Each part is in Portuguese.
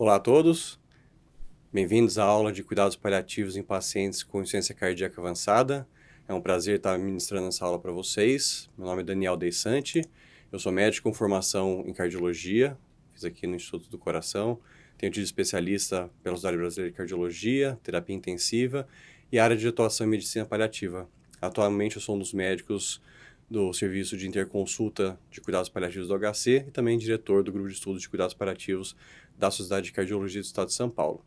Olá a todos, bem-vindos à aula de cuidados paliativos em pacientes com insuficiência cardíaca avançada. É um prazer estar ministrando essa aula para vocês. Meu nome é Daniel Deissante, eu sou médico com formação em cardiologia, fiz aqui no Instituto do Coração, tenho tido especialista pela Sociedade Brasileira de Cardiologia, terapia intensiva e área de atuação em medicina paliativa. Atualmente eu sou um dos médicos do Serviço de Interconsulta de Cuidados Paliativos do HC e também diretor do Grupo de Estudos de Cuidados Paliativos da Sociedade de Cardiologia do Estado de São Paulo.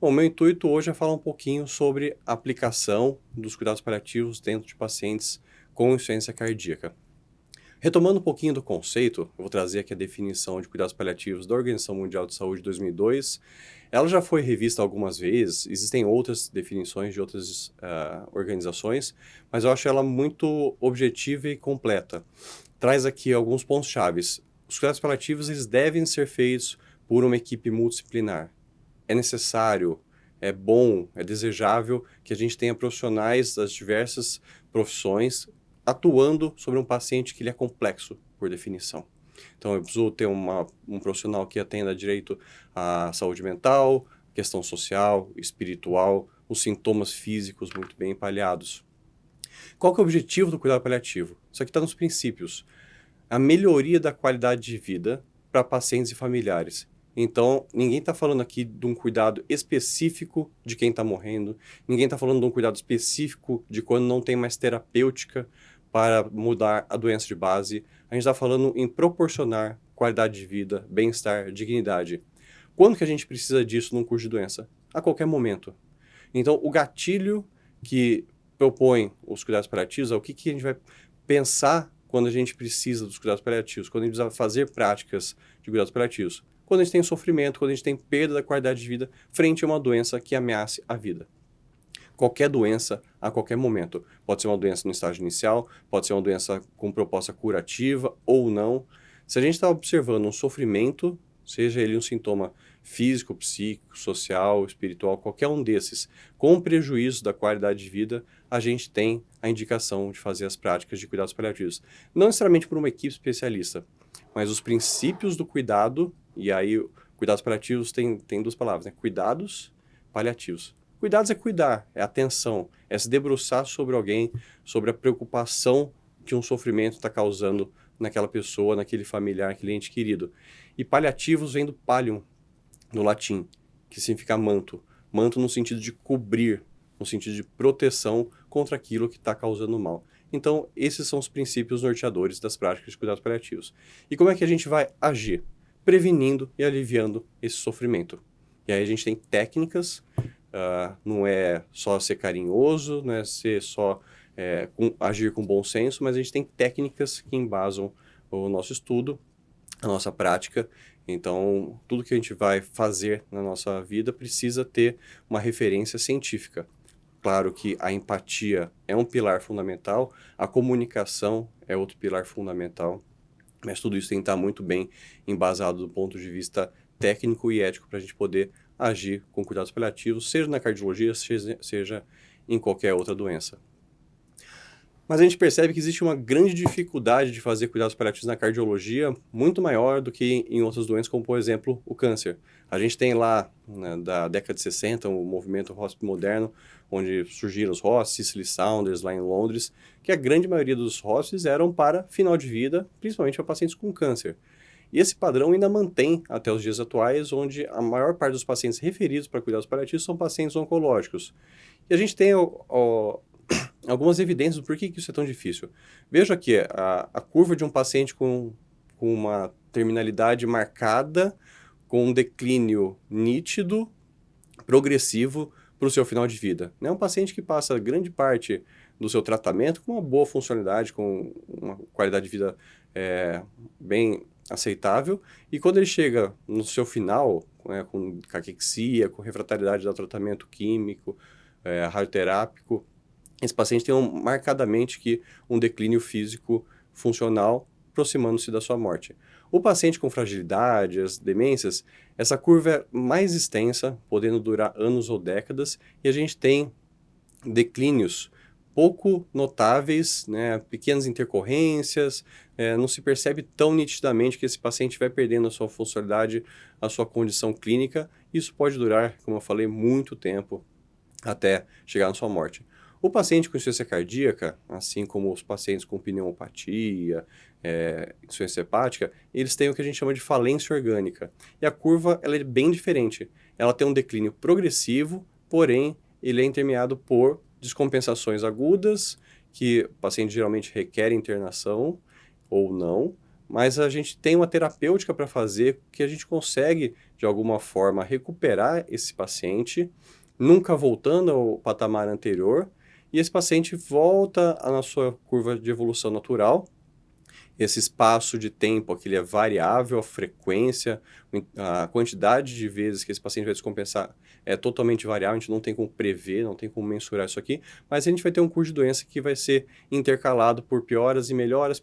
Bom, meu intuito hoje é falar um pouquinho sobre a aplicação dos cuidados paliativos dentro de pacientes com insuficiência cardíaca. Retomando um pouquinho do conceito, eu vou trazer aqui a definição de cuidados paliativos da Organização Mundial de Saúde de 2002. Ela já foi revista algumas vezes, existem outras definições de outras organizações, mas eu acho ela muito objetiva e completa. Traz aqui alguns pontos chaves. Os cuidados paliativos eles devem ser feitos por uma equipe multidisciplinar. É necessário, é bom, é desejável que a gente tenha profissionais das diversas profissões atuando sobre um paciente que ele é complexo, por definição. Então, eu preciso ter um profissional que atenda direito à saúde mental, questão social, espiritual, os sintomas físicos muito bem paliados. Qual que é o objetivo do cuidado paliativo? Isso aqui está nos princípios. A melhoria da qualidade de vida para pacientes e familiares. Então, ninguém está falando aqui de um cuidado específico de quem está morrendo, ninguém está falando de um cuidado específico de quando não tem mais terapêutica para mudar a doença de base. A gente está falando em proporcionar qualidade de vida, bem-estar, dignidade. Quando que a gente precisa disso num curso de doença? A qualquer momento. Então, o gatilho que propõe os cuidados paliativos é o que a gente vai pensar quando a gente precisa dos cuidados paliativos, quando a gente precisa fazer práticas de cuidados paliativos. Quando a gente tem sofrimento, quando a gente tem perda da qualidade de vida frente a uma doença que ameace a vida. Qualquer doença, a qualquer momento. Pode ser uma doença no estágio inicial, pode ser uma doença com proposta curativa ou não. Se a gente está observando um sofrimento, seja ele um sintoma físico, psíquico, social, espiritual, qualquer um desses, com prejuízo da qualidade de vida, a gente tem a indicação de fazer as práticas de cuidados paliativos. Não necessariamente por uma equipe especialista, mas os princípios do cuidado, e aí cuidados paliativos tem duas palavras, né? Cuidados paliativos. Cuidados é cuidar, é atenção, é se debruçar sobre alguém, sobre a preocupação que um sofrimento está causando naquela pessoa, naquele familiar, naquele ente querido. E paliativos vem do pallium, no latim, que significa manto. Manto no sentido de cobrir, no sentido de proteção contra aquilo que está causando mal. Então, esses são os princípios norteadores das práticas de cuidados paliativos. E como é que a gente vai agir? Prevenindo e aliviando esse sofrimento. E aí a gente tem técnicas, não é só ser carinhoso, não é ser só agir com bom senso, mas a gente tem técnicas que embasam o nosso estudo, a nossa prática. Então, tudo que a gente vai fazer na nossa vida precisa ter uma referência científica. Claro que a empatia é um pilar fundamental, a comunicação é outro pilar fundamental, mas tudo isso tem que estar muito bem embasado do ponto de vista técnico e ético para a gente poder agir com cuidados paliativos, seja na cardiologia, seja em qualquer outra doença. Mas a gente percebe que existe uma grande dificuldade de fazer cuidados paliativos na cardiologia, muito maior do que em outras doenças, como por exemplo o câncer. A gente tem lá, né, da década de 60, o movimento hospice moderno, onde surgiram os hospices, Cicely Saunders lá em Londres, que a grande maioria dos hospices eram para final de vida, principalmente para pacientes com câncer. E esse padrão ainda mantém até os dias atuais, onde a maior parte dos pacientes referidos para cuidados paliativos são pacientes oncológicos. E a gente tem algumas evidências do porquê que isso é tão difícil. Veja aqui, a curva de um paciente com uma terminalidade marcada, com um declínio nítido, progressivo para o seu final de vida. É um paciente que passa grande parte do seu tratamento com uma boa funcionalidade, com uma qualidade de vida bem aceitável, e quando ele chega no seu final, com caquexia, com refratariedade ao tratamento químico, radioterápico, esse paciente tem marcadamente um declínio físico funcional aproximando-se da sua morte. O paciente com fragilidade, as demências, essa curva é mais extensa, podendo durar anos ou décadas, e a gente tem declínios pouco notáveis, né, pequenas intercorrências, não se percebe tão nitidamente que esse paciente vai perdendo a sua funcionalidade, a sua condição clínica. Isso pode durar, como eu falei, muito tempo até chegar na sua morte. O paciente com insuficiência cardíaca, assim como os pacientes com pneumopatia, insuficiência hepática, eles têm o que a gente chama de falência orgânica. E a curva ela é bem diferente. Ela tem um declínio progressivo, porém ele é intermeado por descompensações agudas, que o paciente geralmente requer internação ou não, mas a gente tem uma terapêutica para fazer que a gente consegue, de alguma forma, recuperar esse paciente, nunca voltando ao patamar anterior, e esse paciente volta na sua curva de evolução natural. Esse espaço de tempo aqui ele é variável, a frequência, a quantidade de vezes que esse paciente vai descompensar é totalmente variável, a gente não tem como prever, não tem como mensurar isso aqui, mas a gente vai ter um curso de doença que vai ser intercalado por pioras e melhoras,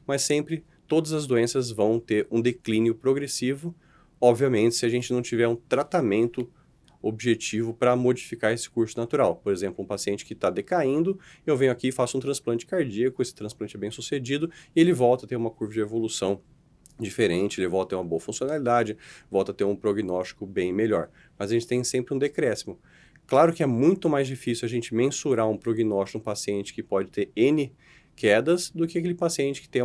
mas sempre todas as doenças vão ter um declínio progressivo, obviamente se a gente não tiver um tratamento objetivo para modificar esse curso natural. Por exemplo, um paciente que está decaindo, eu venho aqui e faço um transplante cardíaco, esse transplante é bem sucedido, e ele volta a ter uma curva de evolução diferente, ele volta a ter uma boa funcionalidade, volta a ter um prognóstico bem melhor. Mas a gente tem sempre um decréscimo. Claro que é muito mais difícil a gente mensurar um prognóstico de um paciente que pode ter N quedas do que aquele paciente que tem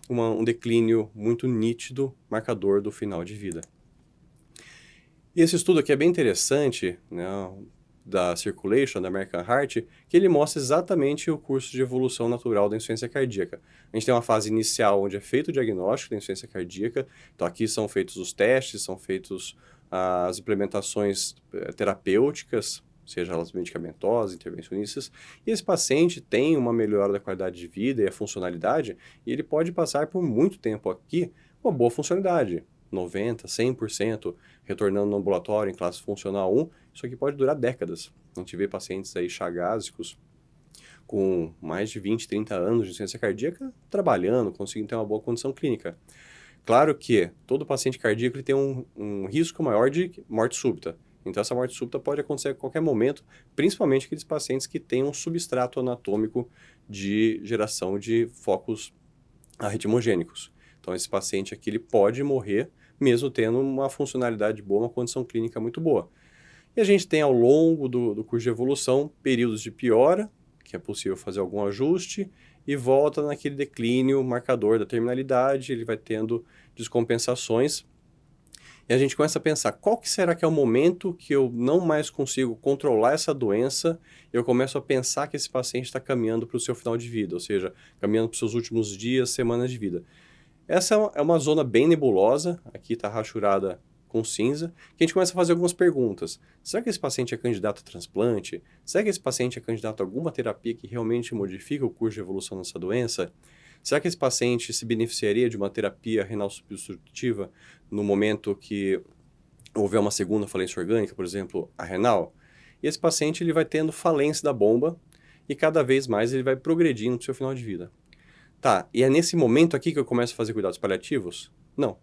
um declínio muito nítido, marcador do final de vida. E esse estudo aqui é bem interessante, né, da Circulation, da American Heart, que ele mostra exatamente o curso de evolução natural da insuficiência cardíaca. A gente tem uma fase inicial onde é feito o diagnóstico da insuficiência cardíaca, então aqui são feitos os testes, são feitos as implementações terapêuticas, seja elas medicamentosas, intervencionistas, e esse paciente tem uma melhora da qualidade de vida e a funcionalidade, e ele pode passar por muito tempo aqui com uma boa funcionalidade, 90%, 100%, retornando no ambulatório em classe funcional 1, isso aqui pode durar décadas. A gente vê pacientes aí chagásicos com mais de 20, 30 anos de insuficiência cardíaca trabalhando, conseguindo ter uma boa condição clínica. Claro que todo paciente cardíaco ele tem um risco maior de morte súbita. Então, essa morte súbita pode acontecer a qualquer momento, principalmente aqueles pacientes que têm um substrato anatômico de geração de focos arritmogênicos. Então, esse paciente aqui ele pode morrer mesmo tendo uma funcionalidade boa, uma condição clínica muito boa. E a gente tem ao longo do curso de evolução períodos de piora, que é possível fazer algum ajuste, e volta naquele declínio marcador da terminalidade, ele vai tendo descompensações. E a gente começa a pensar, qual que será que é o momento que eu não mais consigo controlar essa doença, e eu começo a pensar que esse paciente está caminhando para o seu final de vida, ou seja, caminhando para os seus últimos dias, semanas de vida. Essa é uma zona bem nebulosa, aqui está rachurada com cinza, que a gente começa a fazer algumas perguntas. Será que esse paciente é candidato a transplante? Será que esse paciente é candidato a alguma terapia que realmente modifica o curso de evolução dessa doença? Será que esse paciente se beneficiaria de uma terapia renal substitutiva no momento que houver uma segunda falência orgânica, por exemplo, a renal? E esse paciente ele vai tendo falência da bomba e cada vez mais ele vai progredindo para o seu final de vida. Tá, e é nesse momento aqui que eu começo a fazer cuidados paliativos? Não.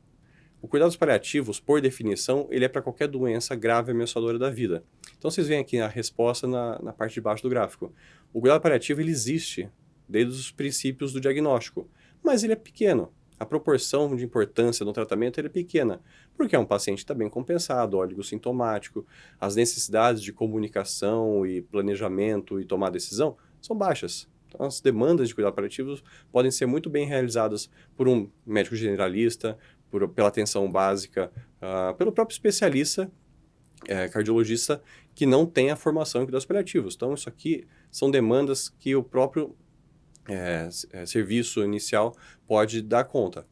O cuidados paliativos, por definição, ele é para qualquer doença grave ameaçadora da vida. Então, vocês veem aqui a resposta na parte de baixo do gráfico. O cuidado paliativo, ele existe desde os princípios do diagnóstico, mas ele é pequeno. A proporção de importância no tratamento é pequena, porque é um paciente que está bem compensado, oligosintomático, as necessidades de comunicação e planejamento e tomar decisão são baixas. Então, as demandas de cuidados paliativos podem ser muito bem realizadas por um médico generalista, pela atenção básica, pelo próprio especialista, cardiologista, que não tem a formação em cuidados paliativos. Então, isso aqui são demandas que o próprio serviço inicial pode dar conta.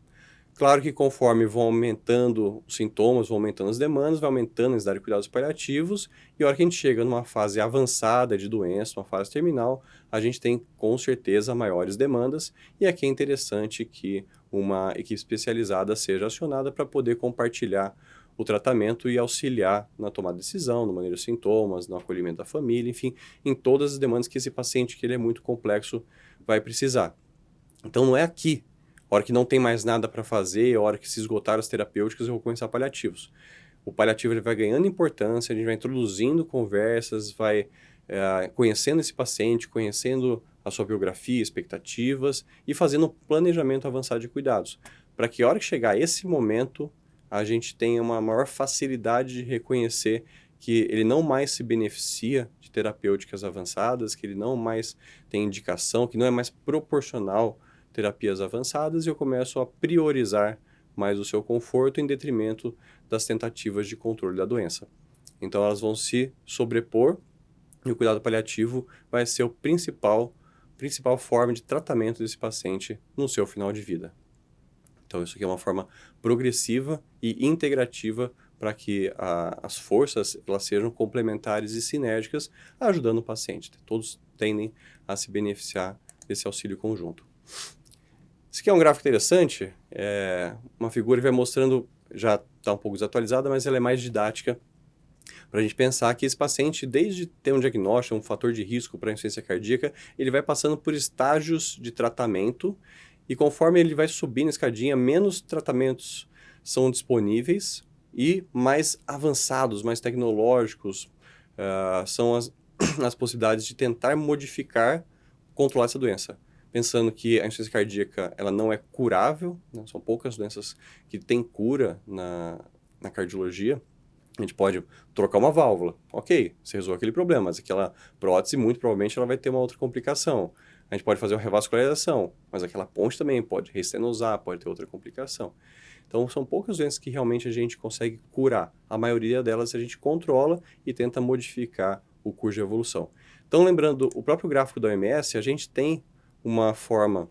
Claro que conforme vão aumentando os sintomas, vão aumentando as demandas, vai aumentando a necessidade de cuidados paliativos, e a hora que a gente chega numa fase avançada de doença, uma fase terminal, a gente tem com certeza maiores demandas, e aqui é interessante que uma equipe especializada seja acionada para poder compartilhar o tratamento e auxiliar na tomada de decisão, no manejo dos sintomas, no acolhimento da família, enfim, em todas as demandas que esse paciente, que ele é muito complexo, vai precisar. Então não é aqui, a hora que não tem mais nada para fazer, a hora que se esgotaram as terapêuticas, eu vou começar paliativos. O paliativo ele vai ganhando importância, a gente vai introduzindo conversas, vai conhecendo esse paciente, conhecendo a sua biografia, expectativas e fazendo um planejamento avançado de cuidados, para que a hora que chegar esse momento, a gente tenha uma maior facilidade de reconhecer que ele não mais se beneficia de terapêuticas avançadas, que ele não mais tem indicação, que não é mais proporcional terapias avançadas, e eu começo a priorizar mais o seu conforto em detrimento das tentativas de controle da doença. Então elas vão se sobrepor e o cuidado paliativo vai ser a principal forma de tratamento desse paciente no seu final de vida. Então isso aqui é uma forma progressiva e integrativa para que as forças elas sejam complementares e sinérgicas, ajudando o paciente. Todos tendem a se beneficiar desse auxílio conjunto. Esse aqui é um gráfico interessante, uma figura que vai mostrando, já está um pouco desatualizada, mas ela é mais didática, para a gente pensar que esse paciente, desde ter um diagnóstico, um fator de risco para insuficiência cardíaca, ele vai passando por estágios de tratamento, e conforme ele vai subindo a escadinha, menos tratamentos são disponíveis e mais avançados, mais tecnológicos são as possibilidades de tentar modificar, controlar essa doença. Pensando que a insuficiência cardíaca ela não é curável, né? São poucas doenças que têm cura na cardiologia. A gente pode trocar uma válvula. Ok, você resolve aquele problema, mas aquela prótese, muito provavelmente, ela vai ter uma outra complicação. A gente pode fazer uma revascularização, mas aquela ponte também pode restenosar, pode ter outra complicação. Então, são poucas doenças que realmente a gente consegue curar. A maioria delas a gente controla e tenta modificar o curso de evolução. Então, lembrando o próprio gráfico da OMS, a gente tem uma forma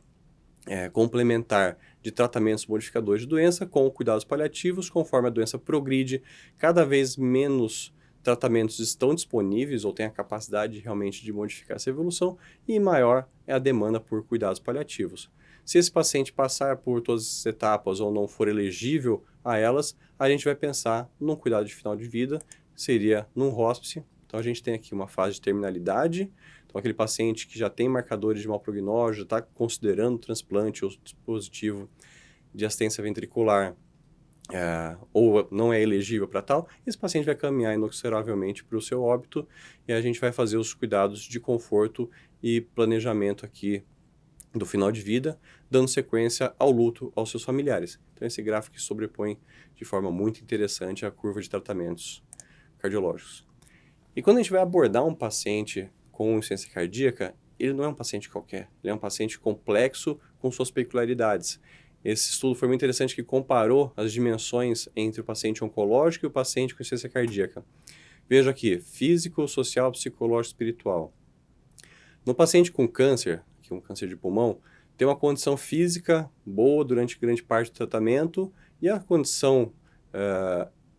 complementar de tratamentos modificadores de doença com cuidados paliativos. Conforme a doença progride, cada vez menos tratamentos estão disponíveis ou têm a capacidade realmente de modificar essa evolução, e maior é a demanda por cuidados paliativos. Se esse paciente passar por todas essas etapas ou não for elegível a elas, a gente vai pensar num cuidado de final de vida, seria num hospice. Então a gente tem aqui uma fase de terminalidade. Então, aquele paciente que já tem marcadores de mau prognóstico, já está considerando transplante ou dispositivo de assistência ventricular, ou não é elegível para tal, esse paciente vai caminhar inexoravelmente para o seu óbito, e a gente vai fazer os cuidados de conforto e planejamento aqui do final de vida, dando sequência ao luto aos seus familiares. Então, esse gráfico sobrepõe de forma muito interessante a curva de tratamentos cardiológicos. E quando a gente vai abordar um paciente com insuficiência cardíaca, ele não é um paciente qualquer, ele é um paciente complexo com suas peculiaridades. Esse estudo foi muito interessante, que comparou as dimensões entre o paciente oncológico e o paciente com insuficiência cardíaca. Veja aqui, físico, social, psicológico, espiritual. No paciente com câncer, que é um câncer de pulmão, tem uma condição física boa durante grande parte do tratamento, e a condição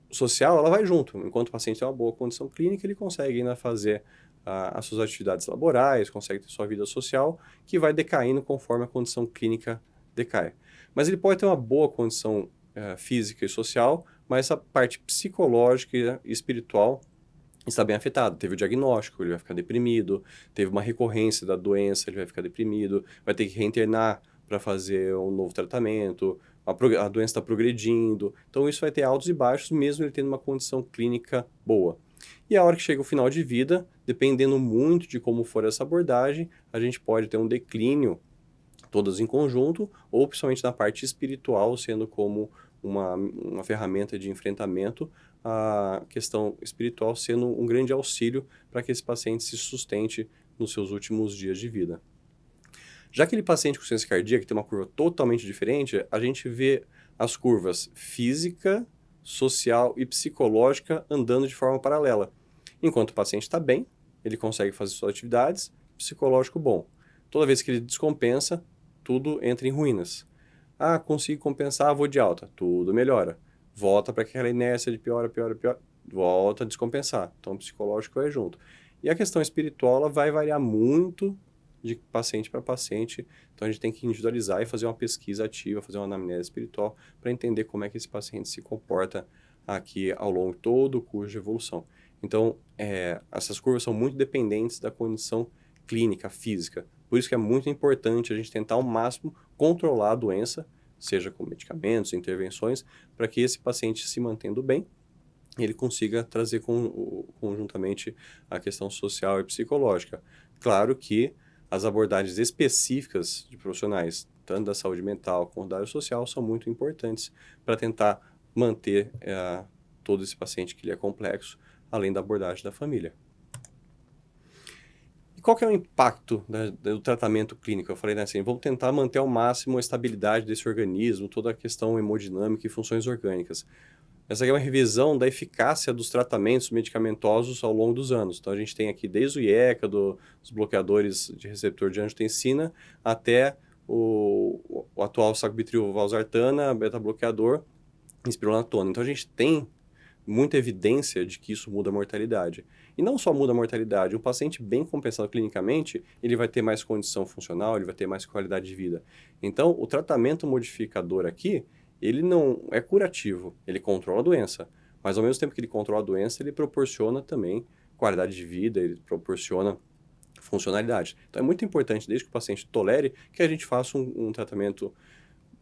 social, ela vai junto. Enquanto o paciente tem uma boa condição clínica, ele consegue ainda fazer as suas atividades laborais, consegue ter sua vida social, que vai decaindo conforme a condição clínica decai. Mas ele pode ter uma boa condição física e social, mas essa parte psicológica e espiritual está bem afetada. Teve o diagnóstico, ele vai ficar deprimido, teve uma recorrência da doença, ele vai ficar deprimido, vai ter que reinternar para fazer um novo tratamento, a doença está progredindo. Então isso vai ter altos e baixos, mesmo ele tendo uma condição clínica boa. E a hora que chega o final de vida, dependendo muito de como for essa abordagem, a gente pode ter um declínio, todas em conjunto, ou principalmente na parte espiritual, sendo como uma ferramenta de enfrentamento, a questão espiritual sendo um grande auxílio para que esse paciente se sustente nos seus últimos dias de vida. Já aquele paciente com insuficiência cardíaca, que tem uma curva totalmente diferente, a gente vê as curvas física, social e psicológica andando de forma paralela. Enquanto o paciente está bem, ele consegue fazer suas atividades, psicológico bom. Toda vez que ele descompensa, tudo entra em ruínas. Ah, consigo compensar, vou de alta, tudo melhora. Volta para aquela inércia de piora, piora, piora, volta a descompensar. Então, o psicológico é junto. E a questão espiritual, ela vai variar muito de paciente para paciente, então a gente tem que individualizar e fazer uma pesquisa ativa, fazer uma anamnese espiritual para entender como é que esse paciente se comporta aqui ao longo de todo o curso de evolução. Então, essas curvas são muito dependentes da condição clínica, física. Por isso que é muito importante a gente tentar ao máximo controlar a doença, seja com medicamentos, intervenções, para que esse paciente se mantendo bem, ele consiga trazer conjuntamente a questão social e psicológica. Claro que as abordagens específicas de profissionais, tanto da saúde mental quanto da área social, são muito importantes para tentar manter todo esse paciente que ele é complexo, além da abordagem da família. E qual que é o impacto do tratamento clínico? Eu falei assim, vamos tentar manter ao máximo a estabilidade desse organismo, toda a questão hemodinâmica e funções orgânicas. Essa aqui é uma revisão da eficácia dos tratamentos medicamentosos ao longo dos anos. Então, a gente tem aqui desde o IECA, dos bloqueadores de receptor de angiotensina, até o atual sacubitril valsartana, beta-bloqueador, espironolactona. Então, a gente tem muita evidência de que isso muda a mortalidade. E não só muda a mortalidade, um paciente bem compensado clinicamente, ele vai ter mais condição funcional, ele vai ter mais qualidade de vida. Então, o tratamento modificador aqui, ele não é curativo, ele controla a doença, mas ao mesmo tempo que ele controla a doença, ele proporciona também qualidade de vida, ele proporciona funcionalidade. Então é muito importante, desde que o paciente tolere, que a gente faça um tratamento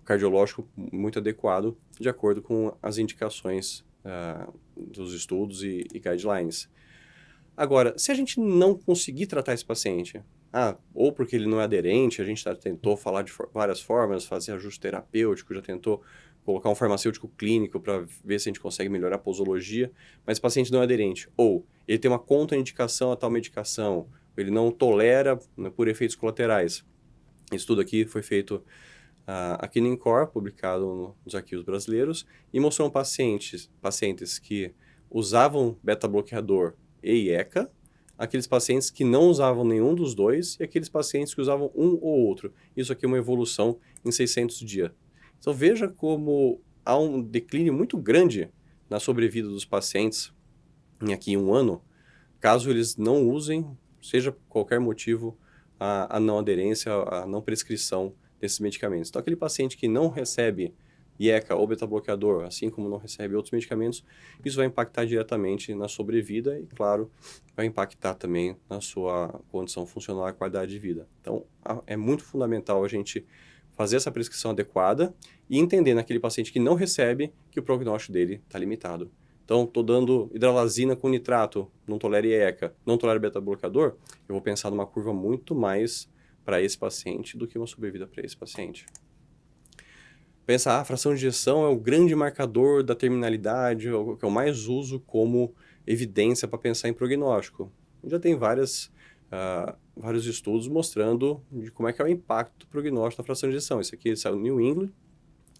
cardiológico muito adequado, de acordo com as indicações dos estudos e guidelines. Agora, se a gente não conseguir tratar esse paciente, ou porque ele não é aderente, a gente já tentou falar de várias formas, fazer ajuste terapêutico, já tentou colocar um farmacêutico clínico para ver se a gente consegue melhorar a posologia, mas o paciente não é aderente, ou ele tem uma contraindicação a tal medicação, ele não tolera, né, por efeitos colaterais. Esse estudo aqui foi feito aqui no INCOR, publicado nos arquivos brasileiros, e mostrou pacientes que usavam beta-bloqueador e IECA, aqueles pacientes que não usavam nenhum dos dois e aqueles pacientes que usavam um ou outro. Isso aqui é uma evolução em 600 dias. Então veja como há um declínio muito grande na sobrevida dos pacientes em aqui um ano, caso eles não usem, seja por qualquer motivo, a não aderência, a não prescrição desses medicamentos. Então aquele paciente que não recebe IECA ou beta-bloqueador, assim como não recebe outros medicamentos, isso vai impactar diretamente na sobrevida e, claro, vai impactar também na sua condição funcional e qualidade de vida. Então, é muito fundamental a gente fazer essa prescrição adequada e entender naquele paciente que não recebe que o prognóstico dele está limitado. Então, estou dando hidralazina com nitrato, não tolera IECA, não tolera beta-bloqueador, eu vou pensar numa curva muito mais para esse paciente do que uma sobrevida para esse paciente. Pensa, a fração de ejeção é o grande marcador da terminalidade, o que eu mais uso como evidência para pensar em prognóstico. Já tem vários estudos mostrando de como é que é o impacto do prognóstico da fração de ejeção. Esse aqui saiu no New England,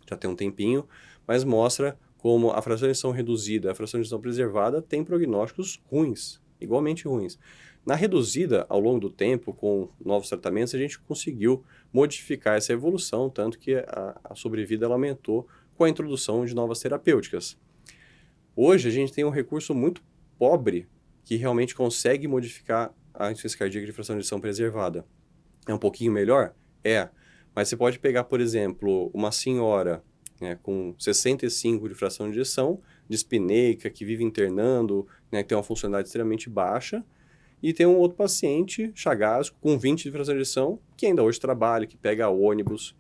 já tem um tempinho, mas mostra como a fração de ejeção reduzida e a fração de ejeção preservada tem prognósticos ruins, igualmente ruins. Na reduzida, ao longo do tempo, com novos tratamentos, a gente conseguiu modificar essa evolução, tanto que a sobrevida ela aumentou com a introdução de novas terapêuticas. Hoje, a gente tem um recurso muito pobre que realmente consegue modificar a insuficiência cardíaca de fração de ejeção preservada. É um pouquinho melhor? É. Mas você pode pegar, por exemplo, uma senhora, né, com 65 de fração de ejeção, dispneica, que vive internando, né, que tem uma funcionalidade extremamente baixa, e tem um outro paciente, chagasco, com 20 de fração de ejeção, que ainda hoje trabalha, que pega ônibus.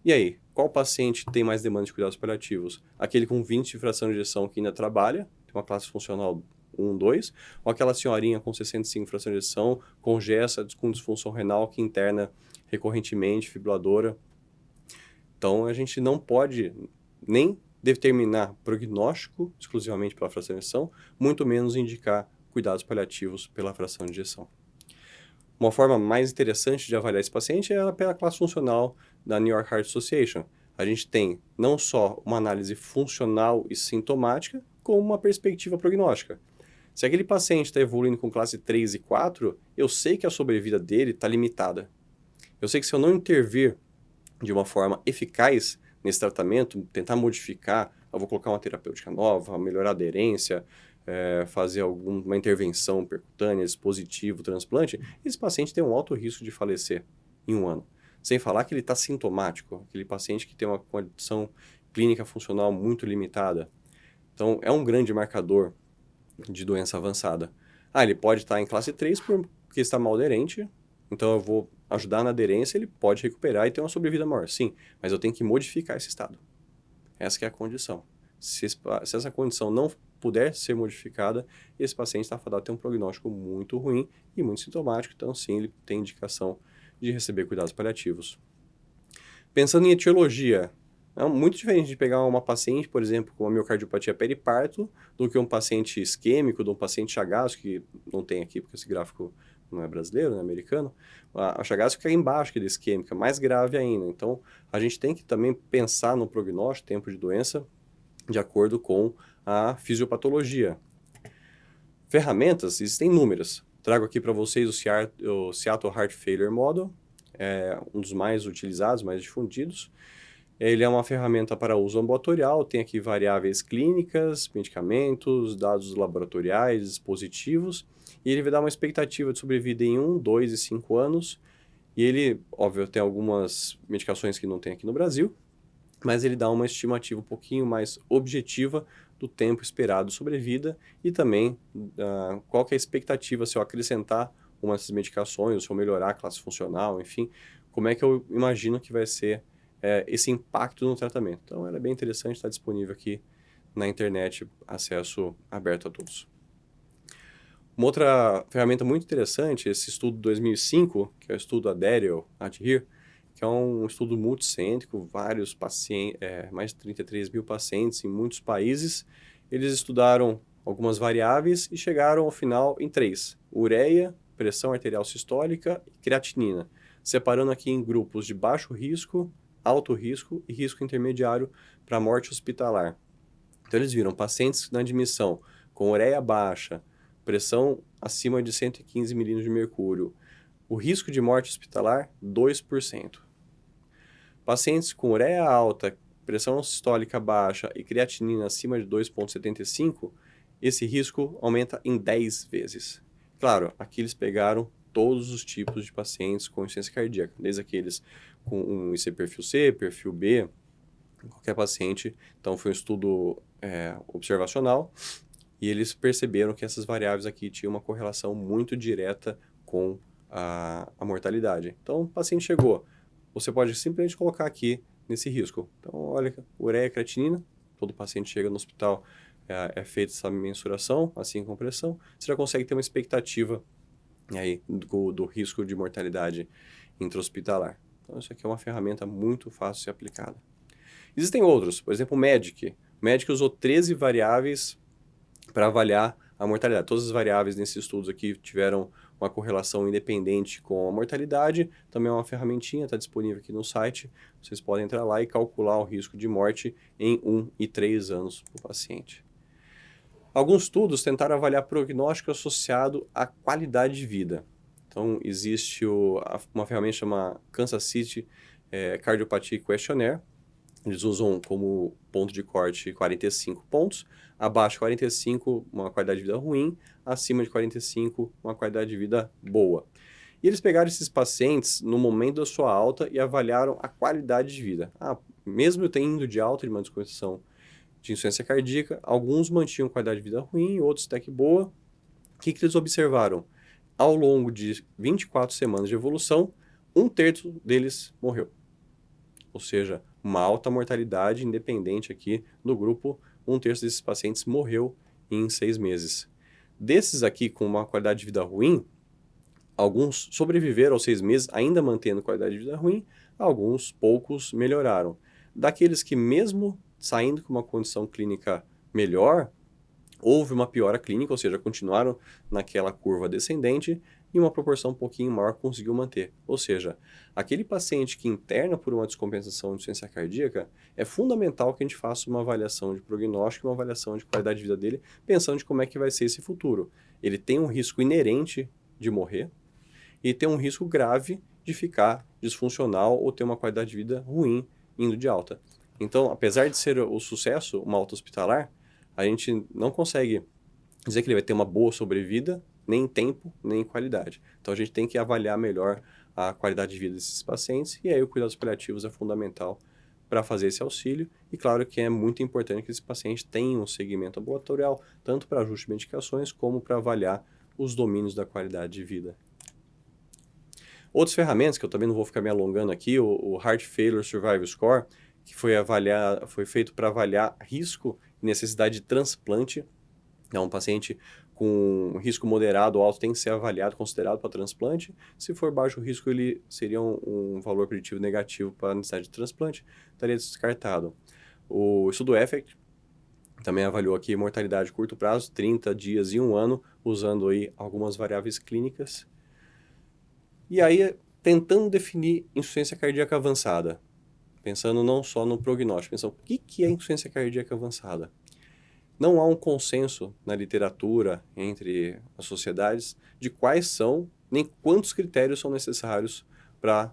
E aí, qual paciente tem mais demanda de cuidados paliativos? Aquele com 20 de fração de ejeção que ainda trabalha, tem uma classe funcional 1, 2, ou aquela senhorinha com 65 de fração de ejeção, congesta, com disfunção renal, que interna recorrentemente, fibriladora. Então, a gente não pode nem determinar prognóstico exclusivamente pela fração de ejeção, muito menos indicar cuidados paliativos pela fração de ejeção. Uma forma mais interessante de avaliar esse paciente é pela classe funcional da New York Heart Association. A gente tem não só uma análise funcional e sintomática, como uma perspectiva prognóstica. Se aquele paciente está evoluindo com classe 3 e 4, eu sei que a sobrevida dele está limitada. Eu sei que se eu não intervir de uma forma eficaz nesse tratamento, tentar modificar, eu vou colocar uma terapêutica nova, melhorar a aderência, fazer alguma intervenção percutânea, dispositivo, transplante, esse paciente tem um alto risco de falecer em um ano. Sem falar que ele está sintomático, aquele paciente que tem uma condição clínica funcional muito limitada. Então, é um grande marcador de doença avançada. Ele pode estar em classe 3 porque está mal aderente, então eu vou ajudar na aderência, ele pode recuperar e ter uma sobrevida maior. Sim, mas eu tenho que modificar esse estado. Essa que é a condição. Se essa condição não puder ser modificada, esse paciente está fadado a ter um prognóstico muito ruim e muito sintomático, então sim, ele tem indicação de receber cuidados paliativos. Pensando em etiologia, é muito diferente de pegar uma paciente, por exemplo, com uma miocardiopatia periparto, do que um paciente isquêmico, de um paciente Chagas, que não tem aqui, porque esse gráfico não é brasileiro, é americano. A Chagas fica embaixo que é isquêmica, mais grave ainda. Então, a gente tem que também pensar no prognóstico, tempo de doença, de acordo com a fisiopatologia. Ferramentas, existem inúmeras. Trago aqui para vocês o Seattle Heart Failure Model, é um dos mais utilizados, mais difundidos. Ele é uma ferramenta para uso ambulatorial, tem aqui variáveis clínicas, medicamentos, dados laboratoriais, dispositivos, e ele vai dar uma expectativa de sobrevida em 1, 2 e 5 anos. E ele, óbvio, tem algumas medicações que não tem aqui no Brasil, mas ele dá uma estimativa um pouquinho mais objetiva do tempo esperado de sobrevida e também qual que é a expectativa se eu acrescentar uma dessas medicações, ou se eu melhorar a classe funcional, enfim, como é que eu imagino que vai ser esse impacto no tratamento. Então, ela é bem interessante, está disponível aqui na internet, acesso aberto a todos. Uma outra ferramenta muito interessante, esse estudo de 2005, que é o estudo ADHERE, que é um estudo multicêntrico, vários pacientes, mais de 33 mil pacientes em muitos países. Eles estudaram algumas variáveis e chegaram ao final em 3: ureia, pressão arterial sistólica e creatinina, separando aqui em grupos de baixo risco, alto risco e risco intermediário para morte hospitalar. Então, eles viram pacientes na admissão com ureia baixa, pressão acima de 115 milímetros de mercúrio, o risco de morte hospitalar, 2%. Pacientes com ureia alta, pressão sistólica baixa e creatinina acima de 2,75, esse risco aumenta em 10 vezes. Claro, aqui eles pegaram todos os tipos de pacientes com insuficiência cardíaca, desde aqueles com um IC perfil C, perfil B, qualquer paciente. Então, foi um estudo observacional e eles perceberam que essas variáveis aqui tinham uma correlação muito direta com a mortalidade. Então, o paciente chegou, você pode simplesmente colocar aqui nesse risco. Então, olha, ureia, creatinina, todo paciente chega no hospital, é feita essa mensuração, assim com pressão, você já consegue ter uma expectativa aí do risco de mortalidade intra-hospitalar. Então, isso aqui é uma ferramenta muito fácil de ser aplicada. Existem outros, por exemplo, o MEDIC. O MEDIC usou 13 variáveis para avaliar a mortalidade. Todas as variáveis nesses estudos aqui tiveram uma correlação independente com a mortalidade. Também é uma ferramentinha, está disponível aqui no site. Vocês podem entrar lá e calcular o risco de morte em 1 e 3 anos para o paciente. Alguns estudos tentaram avaliar prognóstico associado à qualidade de vida. Então, existe uma ferramenta chamada Kansas City Cardiopathy Questionnaire. Eles usam como ponto de corte 45 pontos. Abaixo de 45, uma qualidade de vida ruim. Acima de 45, uma qualidade de vida boa. E eles pegaram esses pacientes no momento da sua alta e avaliaram a qualidade de vida. Mesmo eu tendo de alta de uma descompensação de insuficiência cardíaca, alguns mantinham qualidade de vida ruim, outros até que boa. O que eles observaram? Ao longo de 24 semanas de evolução, 1/3 deles morreu. Ou seja, uma alta mortalidade independente aqui do grupo, 1/3 desses pacientes morreu em 6 meses. Desses aqui com uma qualidade de vida ruim, alguns sobreviveram aos 6 meses ainda mantendo qualidade de vida ruim, alguns poucos melhoraram. Daqueles que mesmo saindo com uma condição clínica melhor, houve uma piora clínica, ou seja, continuaram naquela curva descendente e uma proporção um pouquinho maior conseguiu manter. Ou seja, aquele paciente que interna por uma descompensação de insuficiência cardíaca, é fundamental que a gente faça uma avaliação de prognóstico, uma avaliação de qualidade de vida dele, pensando de como é que vai ser esse futuro. Ele tem um risco inerente de morrer e tem um risco grave de ficar disfuncional ou ter uma qualidade de vida ruim indo de alta. Então, apesar de ser o sucesso, uma alta hospitalar, a gente não consegue dizer que ele vai ter uma boa sobrevida, nem em tempo, nem em qualidade. Então, a gente tem que avaliar melhor a qualidade de vida desses pacientes, e aí o cuidados paliativos é fundamental para fazer esse auxílio. E claro que é muito importante que esse paciente tenha um segmento ambulatorial, tanto para ajuste de medicações, como para avaliar os domínios da qualidade de vida. Outras ferramentas, que eu também não vou ficar me alongando aqui, o Heart Failure Survival Score, que foi feito para avaliar risco e necessidade de transplante É um paciente com risco moderado ou alto tem que ser avaliado, considerado para transplante. Se for baixo risco, ele seria um valor preditivo negativo para a necessidade de transplante, estaria descartado. O estudo EFFECT também avaliou aqui mortalidade de curto prazo, 30 dias e 1 ano, usando aí algumas variáveis clínicas. E aí, tentando definir insuficiência cardíaca avançada, pensando não só no prognóstico, pensando o que é insuficiência cardíaca avançada? Não há um consenso na literatura entre as sociedades de quais são, nem quantos critérios são necessários para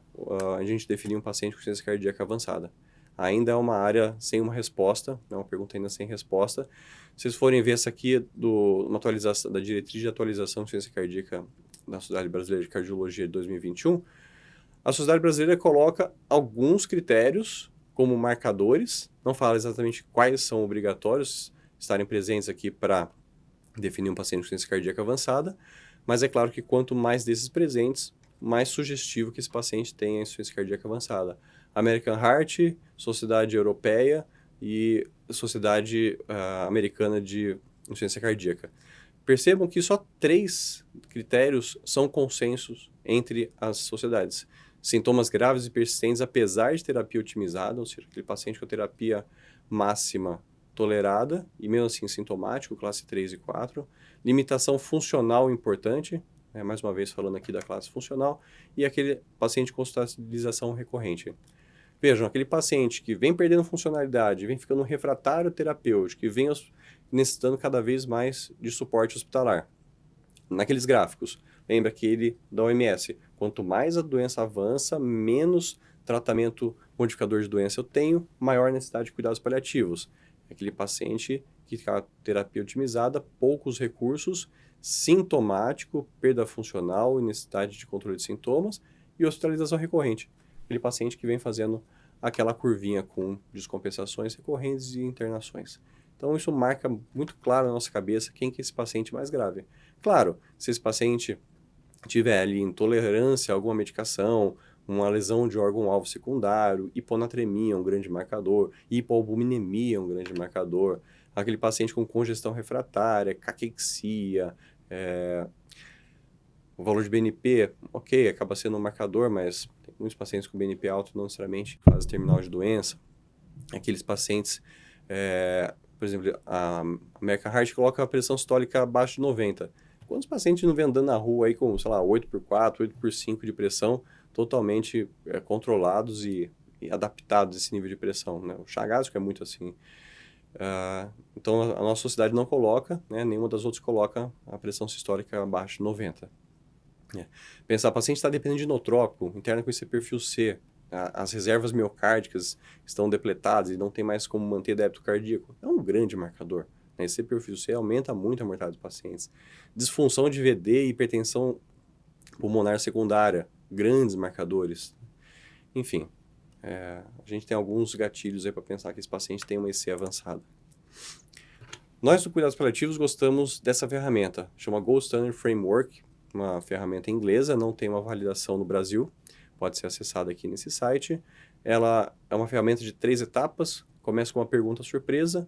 a gente definir um paciente com insuficiência cardíaca avançada. Ainda é uma área sem uma resposta, é uma pergunta ainda sem resposta. Se vocês forem ver essa aqui, uma atualização da diretriz de atualização de insuficiência cardíaca da Sociedade Brasileira de Cardiologia de 2021, a Sociedade Brasileira coloca alguns critérios como marcadores, não fala exatamente quais são obrigatórios estarem presentes aqui para definir um paciente com insuficiência cardíaca avançada, mas é claro que quanto mais desses presentes, mais sugestivo que esse paciente tenha insuficiência cardíaca avançada. American Heart, Sociedade Europeia e Sociedade Americana de Insuficiência Cardíaca. Percebam que só 3 critérios são consensos entre as sociedades. Sintomas graves e persistentes, apesar de terapia otimizada, ou seja, aquele paciente com terapia máxima tolerada, e mesmo assim sintomático, classe 3 e 4. Limitação funcional importante, mais uma vez falando aqui da classe funcional, e aquele paciente com hospitalização recorrente. Vejam, aquele paciente que vem perdendo funcionalidade, vem ficando refratário terapêutico, que vem necessitando cada vez mais de suporte hospitalar. Naqueles gráficos, lembra aquele da OMS, quanto mais a doença avança, menos tratamento modificador de doença eu tenho, maior necessidade de cuidados paliativos. Aquele paciente que tem a terapia otimizada, poucos recursos, sintomático, perda funcional, necessidade de controle de sintomas e hospitalização recorrente. Aquele paciente que vem fazendo aquela curvinha com descompensações recorrentes e internações. Então, isso marca muito claro na nossa cabeça quem que é esse paciente mais grave. Claro, se esse paciente tiver ali intolerância a alguma medicação, uma lesão de órgão-alvo secundário, hiponatremia, um grande marcador, hipoalbuminemia, um grande marcador, aquele paciente com congestão refratária, caquexia, o valor de BNP, ok, acaba sendo um marcador, mas tem muitos pacientes com BNP alto, não necessariamente fase terminal de doença. Aqueles pacientes, por exemplo, a American Heart coloca a pressão sistólica abaixo de 90. Quantos pacientes não vêm andando na rua aí com, sei lá, 8x4, 8x5 de pressão, totalmente controlados e adaptados a esse nível de pressão, né? O Chagas, que é muito assim. Então, a nossa sociedade não coloca, né? Nenhuma das outras coloca a pressão sistólica abaixo de 90. Pensar, o paciente está dependendo de inotrópico, interna com esse perfil C, as reservas miocárdicas estão depletadas e não tem mais como manter débito cardíaco. É um grande marcador. Né? Esse perfil C aumenta muito a mortalidade dos pacientes. Disfunção de VD e hipertensão pulmonar secundária, grandes marcadores. Enfim, a gente tem alguns gatilhos aí para pensar que esse paciente tem uma EC avançada. Nós do Cuidados Paliativos gostamos dessa ferramenta, chama Gold Standard Framework, uma ferramenta inglesa, não tem uma validação no Brasil, pode ser acessada aqui nesse site. Ela é uma ferramenta de 3 etapas, começa com uma pergunta surpresa.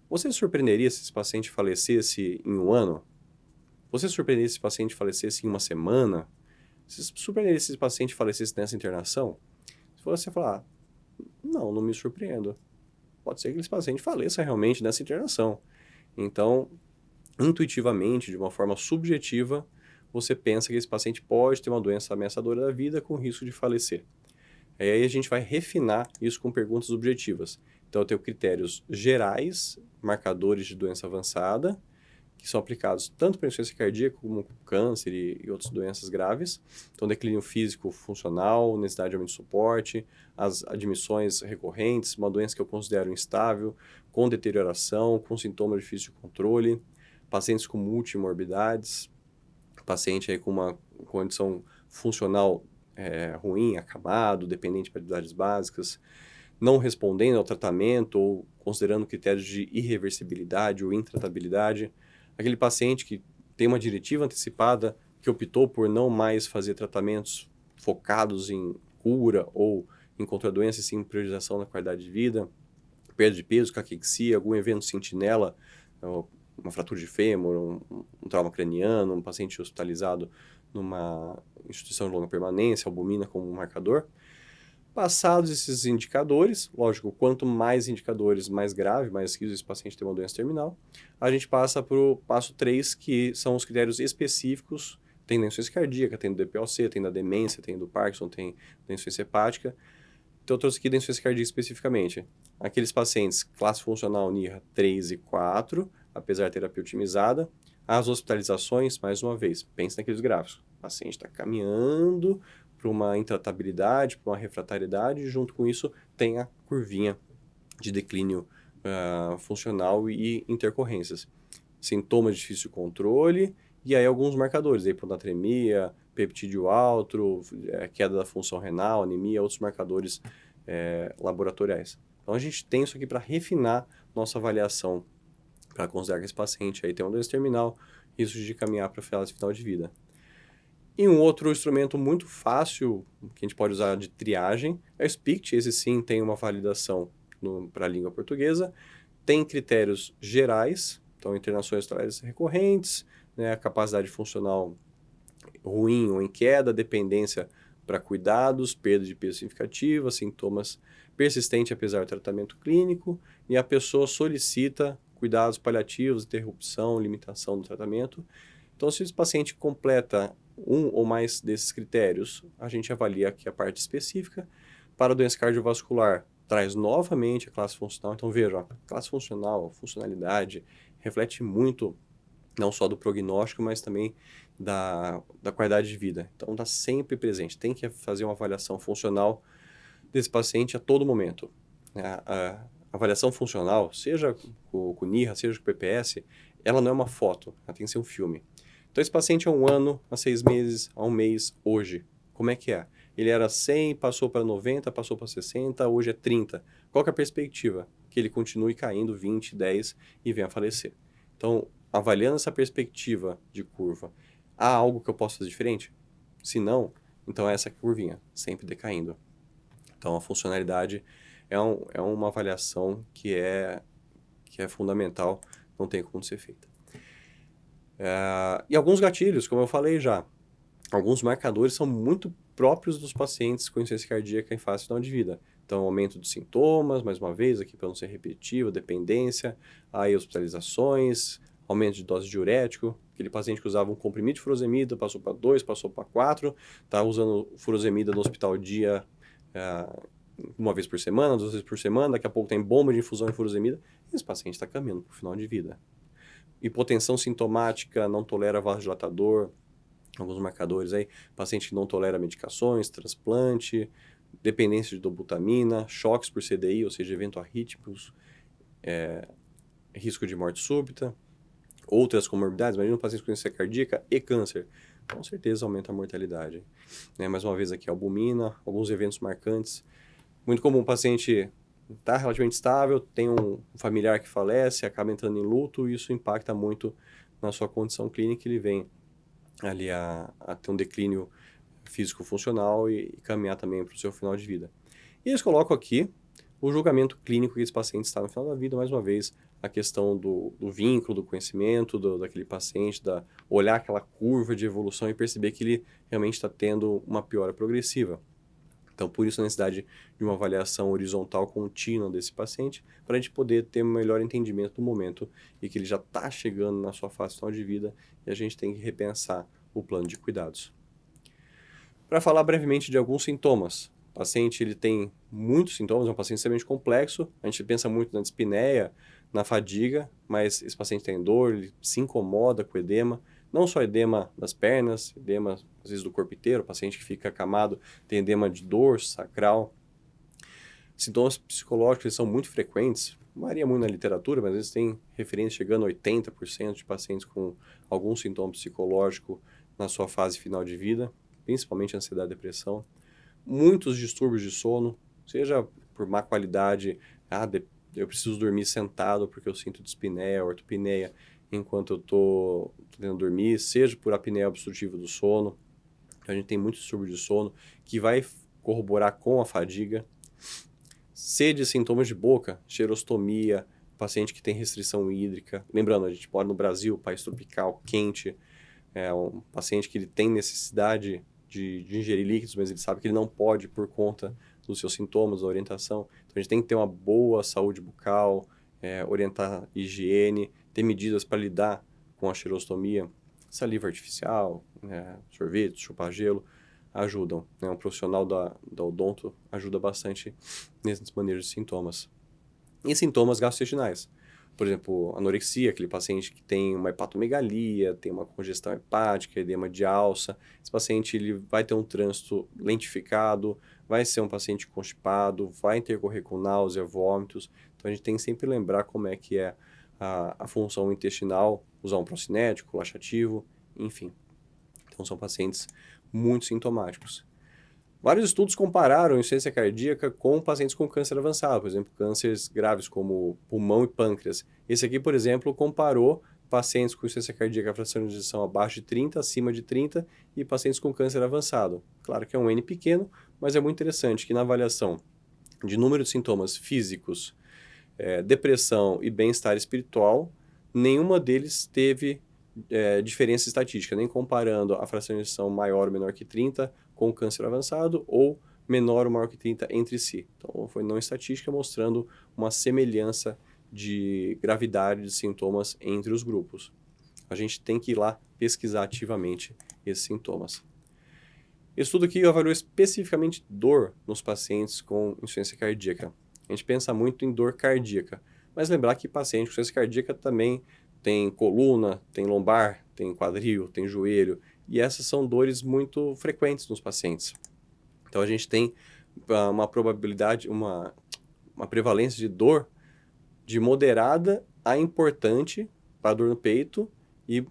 Você se surpreenderia se esse paciente falecesse em 1 ano? Você se surpreenderia se esse paciente falecesse em 1 semana? Você se surpreenderia se esse paciente falecesse nessa internação? Se você falar, não me surpreendo. Pode ser que esse paciente faleça realmente nessa internação. Então, intuitivamente, de uma forma subjetiva, você pensa que esse paciente pode ter uma doença ameaçadora da vida com risco de falecer. E aí a gente vai refinar isso com perguntas objetivas. Então, eu tenho critérios gerais, marcadores de doença avançada, que são aplicados tanto para insuficiência cardíaca como câncer e outras doenças graves. Então, declínio físico funcional, necessidade de aumento de suporte, as admissões recorrentes, uma doença que eu considero instável, com deterioração, com sintomas difíceis de controle, pacientes com multimorbidades, paciente aí com uma condição funcional ruim, acamado, dependente de atividades básicas, não respondendo ao tratamento ou considerando critérios de irreversibilidade ou intratabilidade, aquele paciente que tem uma diretiva antecipada que optou por não mais fazer tratamentos focados em cura ou em contra a doença, e sim priorização da qualidade de vida, perda de peso, caquexia, algum evento sentinela, uma fratura de fêmur, um trauma craniano, um paciente hospitalizado numa instituição de longa permanência, albumina como um marcador. Passados esses indicadores, lógico, quanto mais indicadores, mais grave, mais risco esse paciente ter uma doença terminal, a gente passa para o passo 3, que são os critérios específicos. Tem da insuficiência cardíaca, tem do DPOC, tem da demência, tem do Parkinson, tem da insuficiência hepática. Então, eu trouxe aqui da insuficiência cardíaca especificamente. Aqueles pacientes, classe funcional NIRA 3 e 4, apesar da terapia otimizada. As hospitalizações, mais uma vez, pense naqueles gráficos. O paciente está caminhando para uma intratabilidade, para uma refratariedade, e junto com isso tem a curvinha de declínio funcional e intercorrências. Sintomas de difícil controle, e aí alguns marcadores, hiponatremia, peptídeo alto, queda da função renal, anemia, outros marcadores laboratoriais. Então a gente tem isso aqui para refinar nossa avaliação, para considerar que esse paciente aí tem uma doença terminal, risco de caminhar para a fase final de vida. E um outro instrumento muito fácil que a gente pode usar de triagem é o SPICT. Esse sim tem uma validação para a língua portuguesa. Tem critérios gerais, então internações hospitalares recorrentes, né, a capacidade funcional ruim ou em queda, dependência para cuidados, perda de peso significativa, sintomas persistentes apesar do tratamento clínico, e a pessoa solicita cuidados paliativos, interrupção, limitação do tratamento. Então, se esse paciente completa um ou mais desses critérios, a gente avalia aqui a parte específica. Para a doença cardiovascular, traz novamente a classe funcional. Então, veja, a classe funcional, funcionalidade, reflete muito não só do prognóstico, mas também da qualidade de vida. Então, está sempre presente. Tem que fazer uma avaliação funcional desse paciente a todo momento. A avaliação funcional, seja com o NIRA, seja com o PPS, ela não é uma foto, ela tem que ser um filme. Então, esse paciente há 1 ano, há 6 meses, há 1 mês, hoje, como é que é? Ele era 100, passou para 90, passou para 60, hoje é 30. Qual que é a perspectiva? Que ele continue caindo 20, 10 e venha a falecer. Então, avaliando essa perspectiva de curva, há algo que eu possa fazer diferente? Se não, então é essa curvinha, sempre decaindo. Então, a funcionalidade é uma avaliação que é fundamental, não tem como ser feita. E alguns gatilhos, como eu falei já, alguns marcadores são muito próprios dos pacientes com insuficiência cardíaca em fase final de vida. Então, aumento dos sintomas, mais uma vez, aqui para não ser repetitivo, dependência, aí hospitalizações, aumento de dose de diurético, aquele paciente que usava um comprimido de furosemida, passou para 2, passou para 4, está usando furosemida no hospital dia 1 vez por semana, 2 vezes por semana, daqui a pouco tem bomba de infusão de furosemida, e esse paciente está caminhando para o final de vida. Hipotensão sintomática, não tolera vasodilatador, alguns marcadores aí, paciente que não tolera medicações, transplante, dependência de dobutamina, choques por CDI, ou seja, evento arrítmicos, risco de morte súbita, outras comorbidades, imagina um paciente com insuficiência cardíaca e câncer, com certeza aumenta a mortalidade. Mais uma vez aqui, albumina, alguns eventos marcantes, muito comum o paciente está relativamente estável, tem um familiar que falece, acaba entrando em luto, e isso impacta muito na sua condição clínica, ele vem ali a ter um declínio físico-funcional e caminhar também para o seu final de vida. E eles colocam aqui o julgamento clínico que esse paciente está no final da vida, mais uma vez, a questão do vínculo, do conhecimento daquele paciente, olhar aquela curva de evolução e perceber que ele realmente está tendo uma piora progressiva. Então, por isso a necessidade de uma avaliação horizontal contínua desse paciente, para a gente poder ter um melhor entendimento do momento e que ele já está chegando na sua fase final de vida e a gente tem que repensar o plano de cuidados. Para falar brevemente de alguns sintomas, o paciente ele tem muitos sintomas, é um paciente extremamente complexo, a gente pensa muito na dispneia, na fadiga, mas esse paciente tem dor, ele se incomoda com edema, não só edema das pernas, edema às vezes do corpo inteiro, o paciente que fica acamado tem edema de dorso, sacral. Sintomas psicológicos são muito frequentes, varia muito na literatura, mas às vezes tem referência chegando a 80% de pacientes com algum sintoma psicológico na sua fase final de vida, principalmente ansiedade e depressão. Muitos distúrbios de sono, seja por má qualidade, eu preciso dormir sentado porque eu sinto dispneia, ortopneia, enquanto eu estou tentando dormir, seja por apneia obstrutiva do sono. Então, a gente tem muito distúrbio de sono que vai corroborar com a fadiga. Sede, sintomas de boca, xerostomia, paciente que tem restrição hídrica. Lembrando, a gente mora no Brasil, país tropical, quente. É um paciente que ele tem necessidade de ingerir líquidos, mas ele sabe que ele não pode por conta dos seus sintomas, da orientação. Então, a gente tem que ter uma boa saúde bucal, orientar higiene, ter medidas para lidar com a xerostomia, saliva artificial, sorvete, chupar gelo, ajudam. Né? Um profissional da odonto ajuda bastante nesses manejos de sintomas. E sintomas gastrointestinais. Por exemplo, anorexia, aquele paciente que tem uma hepatomegalia, tem uma congestão hepática, edema de alça. Esse paciente ele vai ter um trânsito lentificado, vai ser um paciente constipado, vai intercorrer com náusea, vômitos. Então, a gente tem que sempre lembrar como é que é a função intestinal, usar um procinético, laxativo, enfim. Então, são pacientes muito sintomáticos. Vários estudos compararam a insuficiência cardíaca com pacientes com câncer avançado, por exemplo, cânceres graves como pulmão e pâncreas. Esse aqui, por exemplo, comparou pacientes com insuficiência cardíaca, fração de ejeção abaixo de 30, acima de 30 e pacientes com câncer avançado. Claro que é um N pequeno, mas é muito interessante que na avaliação de número de sintomas físicos, depressão e bem-estar espiritual, nenhuma deles teve diferença estatística, nem comparando a fração de ejeção maior ou menor que 30 com câncer avançado ou menor ou maior que 30 entre si. Então, foi não estatística mostrando uma semelhança de gravidade de sintomas entre os grupos. A gente tem que ir lá pesquisar ativamente esses sintomas. Esse estudo aqui avaliou especificamente dor nos pacientes com insuficiência cardíaca. A gente pensa muito em dor cardíaca, mas lembrar que paciente com insuficiência cardíaca também tem coluna, tem lombar, tem quadril, tem joelho, e essas são dores muito frequentes nos pacientes. Então, a gente tem uma probabilidade, uma prevalência de dor de moderada a importante para dor no peito e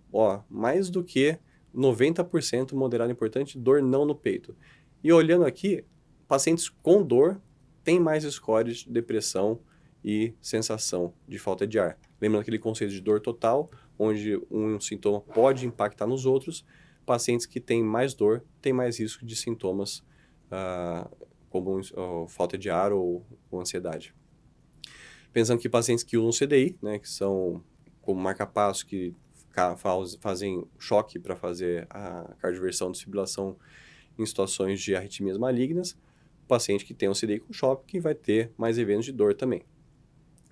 mais do que 90% moderada a importante dor não no peito. E olhando aqui, pacientes com dor têm mais scores de depressão e sensação de falta de ar. Lembrando aquele conceito de dor total, onde um sintoma pode impactar nos outros, pacientes que têm mais dor têm mais risco de sintomas como falta de ar ou ansiedade. Pensando que pacientes que usam CDI, né, que são como marca-passo, que fazem choque para fazer a cardioversão de desfibrilação em situações de arritmias malignas, paciente que tem um CDI com choque vai ter mais eventos de dor também.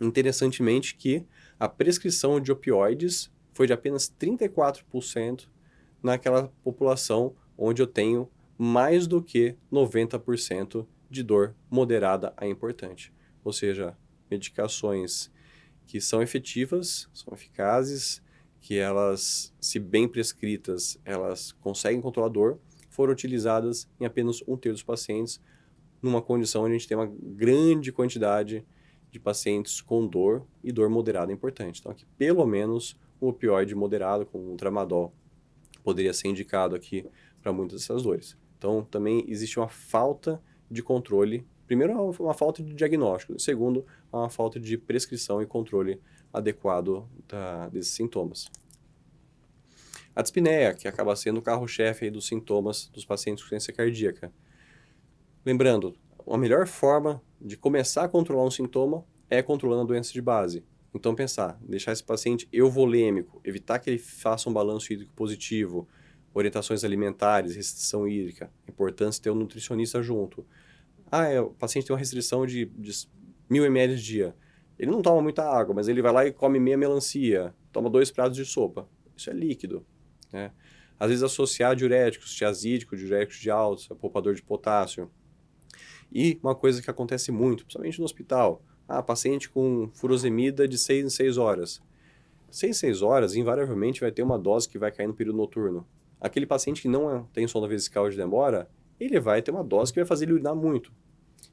Interessantemente que a prescrição de opioides foi de apenas 34% naquela população onde eu tenho mais do que 90% de dor moderada a importante. Ou seja, medicações que são efetivas, são eficazes, que elas, se bem prescritas, elas conseguem controlar a dor, foram utilizadas em apenas 1/3 dos pacientes, numa condição onde a gente tem uma grande quantidade de pacientes com dor e dor moderada importante. Então, aqui, pelo menos, um opioide moderado, como o tramadol, poderia ser indicado aqui para muitas dessas dores. Então, também existe uma falta de controle. Primeiro, uma falta de diagnóstico. Segundo, uma falta de prescrição e controle adequado desses sintomas. A dispneia, que acaba sendo o carro-chefe dos sintomas dos pacientes com insuficiência cardíaca. Lembrando, a melhor forma de começar a controlar um sintoma é controlando a doença de base. Então, deixar esse paciente euvolêmico, evitar que ele faça um balanço hídrico positivo, orientações alimentares, restrição hídrica, importância de ter um nutricionista junto. O paciente tem uma restrição de 1.000 ml dia. Ele não toma muita água, mas ele vai lá e come meia melancia, toma 2 pratos de sopa. Isso é líquido, né? Às vezes associar diuréticos, tiazídico, diuréticos de alça, poupador de potássio. E uma coisa que acontece muito, principalmente no hospital, paciente com furosemida de 6 em 6 horas. 6 em 6 horas, invariavelmente, vai ter uma dose que vai cair no período noturno. Aquele paciente que não tem sonda vesical de demora, ele vai ter uma dose que vai fazer ele urinar muito.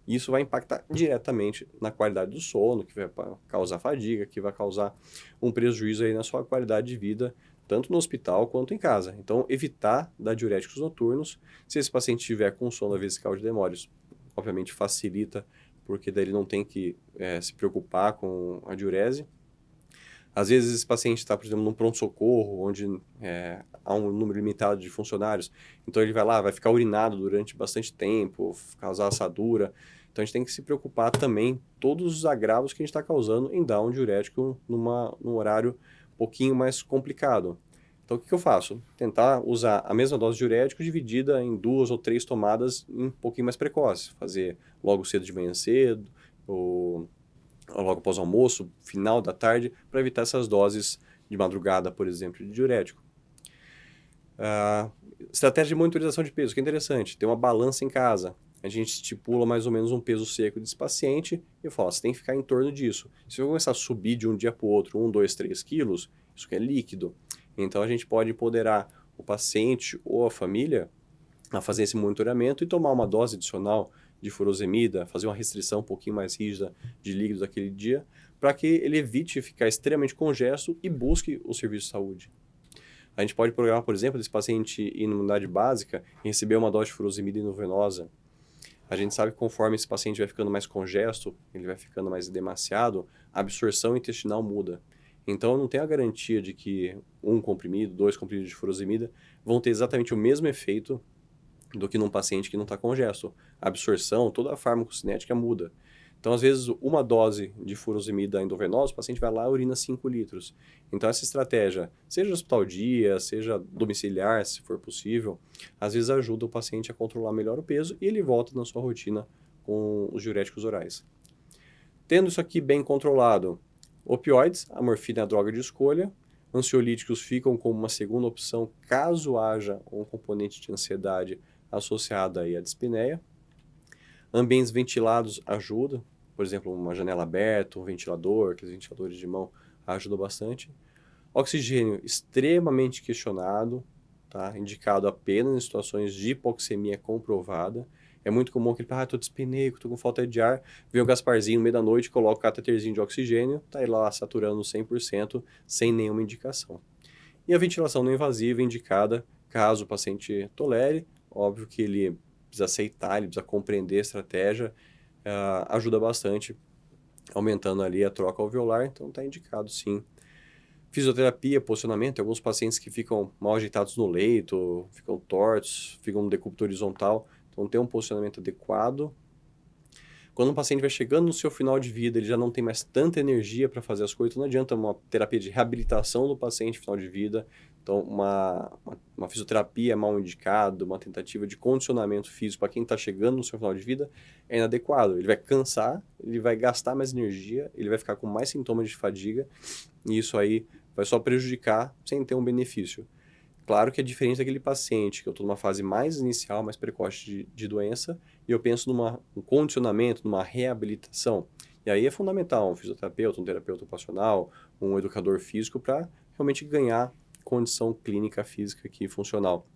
E isso vai impactar diretamente na qualidade do sono, que vai causar fadiga, que vai causar um prejuízo aí na sua qualidade de vida, tanto no hospital quanto em casa. Então, evitar dar diuréticos noturnos. Se esse paciente tiver com sonda vesical de demora, obviamente facilita, porque daí ele não tem que se preocupar com a diurese. Às vezes esse paciente está, por exemplo, num pronto-socorro, onde há um número limitado de funcionários, então ele vai lá, vai ficar urinado durante bastante tempo, causar assadura. Então a gente tem que se preocupar também todos os agravos que a gente está causando em dar um diurético num horário um pouquinho mais complicado. Então o que eu faço? Tentar usar a mesma dose de diurético dividida em 2 ou 3 tomadas um pouquinho mais precoce. Fazer logo cedo de manhã cedo, ou logo após o almoço, final da tarde, para evitar essas doses de madrugada, por exemplo, de diurético. Estratégia de monitorização de peso, que é interessante, tem uma balança em casa. A gente estipula mais ou menos um peso seco desse paciente e eu falo, você tem que ficar em torno disso. Se eu começar a subir de um dia para o outro 1, 2, 3 quilos, isso que é líquido. Então a gente pode empoderar o paciente ou a família a fazer esse monitoramento e tomar uma dose adicional de furosemida, fazer uma restrição um pouquinho mais rígida de líquido daquele dia, para que ele evite ficar extremamente congesto e busque o serviço de saúde. A gente pode programar, por exemplo, esse paciente ir numa unidade básica e receber uma dose de furosemida endovenosa. A gente sabe que conforme esse paciente vai ficando mais congesto, ele vai ficando mais edemaciado, a absorção intestinal muda. Então, não tem a garantia de que um comprimido, 2 comprimidos de furosemida vão ter exatamente o mesmo efeito do que num paciente que não está congesto. A absorção, toda a farmacocinética muda. Então, às vezes, uma dose de furosemida endovenosa, o paciente vai lá e urina 5 litros. Então, essa estratégia, seja hospital dia, seja domiciliar, se for possível, às vezes ajuda o paciente a controlar melhor o peso e ele volta na sua rotina com os diuréticos orais. Tendo isso aqui bem controlado, opioides, a morfina é a droga de escolha, ansiolíticos ficam como uma segunda opção caso haja um componente de ansiedade associado aí à dispneia. Ambientes ventilados ajudam, por exemplo, uma janela aberta, um ventilador, aqueles ventiladores de mão ajudam bastante. Oxigênio extremamente questionado, tá? Indicado apenas em situações de hipoxemia comprovada. É muito comum que ele fale, estou dispneico, estou com falta de ar, vem o Gasparzinho no meio da noite, coloca o cateterzinho de oxigênio, tá ele lá saturando 100% sem nenhuma indicação. E a ventilação não invasiva indicada caso o paciente tolere, óbvio que ele precisa aceitar, ele precisa compreender a estratégia, ajuda bastante, aumentando ali a troca alveolar, então está indicado sim. Fisioterapia, posicionamento, tem alguns pacientes que ficam mal ajeitados no leito, ficam tortos, ficam no decúbito horizontal, então ter um posicionamento adequado. Quando um paciente vai chegando no seu final de vida, ele já não tem mais tanta energia para fazer as coisas, então não adianta uma terapia de reabilitação do paciente no final de vida. Então, uma fisioterapia mal indicada, uma tentativa de condicionamento físico para quem está chegando no seu final de vida é inadequado. Ele vai cansar, ele vai gastar mais energia, ele vai ficar com mais sintomas de fadiga e isso aí vai só prejudicar sem ter um benefício. Claro que é diferente daquele paciente que eu estou numa fase mais inicial, mais precoce de doença, e eu penso num condicionamento, numa reabilitação. E aí é fundamental um fisioterapeuta, um terapeuta ocupacional, um educador físico para realmente ganhar condição clínica física aqui funcional.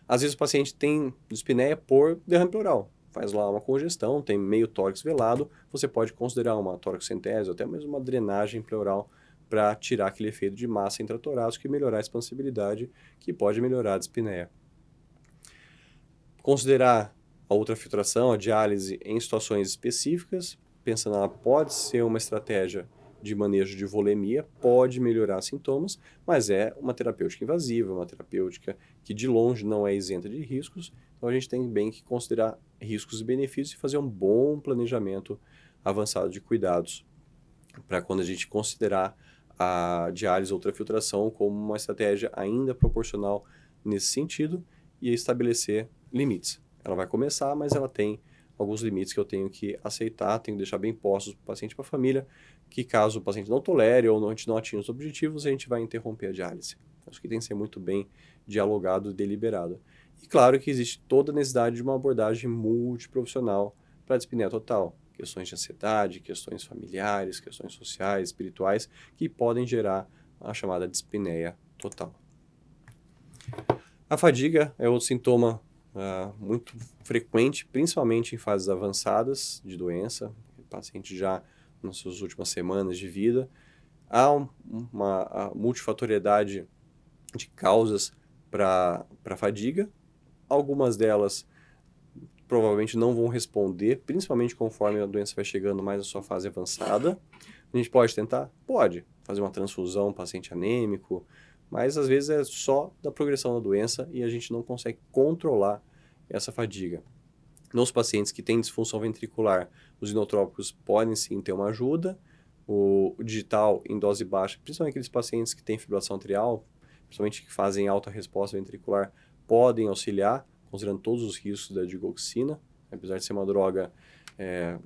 Às vezes o paciente tem dispneia por derrame pleural. Faz lá uma congestão, tem meio tórax velado, você pode considerar uma toracocentese ou até mesmo uma drenagem pleural para tirar aquele efeito de massa intratorácica e melhorar a expansibilidade, que pode melhorar a dispneia. Considerar a ultrafiltração, a diálise em situações específicas, pensando ela pode ser uma estratégia de manejo de volemia, pode melhorar sintomas, mas é uma terapêutica invasiva, uma terapêutica que de longe não é isenta de riscos, então a gente tem bem que considerar riscos e benefícios e fazer um bom planejamento avançado de cuidados para quando a gente considerar a diálise ou ultrafiltração como uma estratégia ainda proporcional nesse sentido e estabelecer limites. Ela vai começar, mas ela tem alguns limites que eu tenho que aceitar, tenho que deixar bem postos para o paciente e para a família, que caso o paciente não tolere ou a gente não atinja os objetivos, a gente vai interromper a diálise. Acho que tem que ser muito bem dialogado e deliberado. E claro que existe toda a necessidade de uma abordagem multiprofissional para a dispneia total. Questões de ansiedade, questões familiares, questões sociais, espirituais, que podem gerar a chamada dispneia total. A fadiga é outro sintoma muito frequente, principalmente em fases avançadas de doença, o paciente já nas suas últimas semanas de vida. Há uma multifatoriedade de causas para a fadiga, algumas delas provavelmente não vão responder, principalmente conforme a doença vai chegando mais na sua fase avançada. A gente pode tentar? Pode. Fazer uma transfusão, paciente anêmico, mas às vezes é só da progressão da doença e a gente não consegue controlar essa fadiga. Nos pacientes que têm disfunção ventricular, os inotrópicos podem sim ter uma ajuda. O digital em dose baixa, principalmente aqueles pacientes que têm fibrilação atrial, principalmente que fazem alta resposta ventricular, podem auxiliar, considerando todos os riscos da digoxina. Apesar de ser uma droga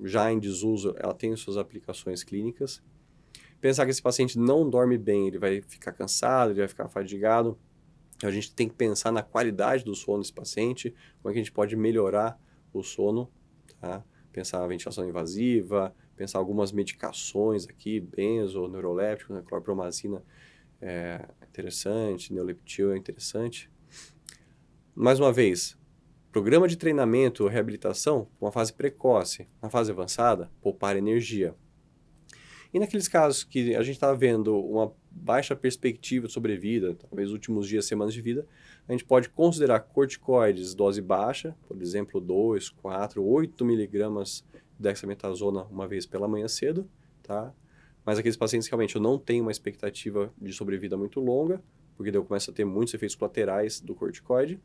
já em desuso, ela tem suas aplicações clínicas. Pensar que esse paciente não dorme bem, ele vai ficar cansado, ele vai ficar fadigado. A gente tem que pensar na qualidade do sono desse paciente, como é que a gente pode melhorar o sono, tá? Pensar na ventilação invasiva, pensar algumas medicações aqui, benzo, neuroléptico, né? Clorpromazina é interessante, neuleptil é interessante. Mais uma vez, programa de treinamento ou reabilitação, uma fase precoce, na fase avançada, poupar energia. E naqueles casos que a gente está vendo uma baixa perspectiva de sobrevida, talvez últimos dias, semanas de vida, a gente pode considerar corticoides dose baixa, por exemplo, 2, 4, 8 miligramas de dexametasona uma vez pela manhã cedo, tá? Mas aqueles pacientes que realmente eu não tenho uma expectativa de sobrevida muito longa, porque daí eu começo a ter muitos efeitos colaterais do corticoide,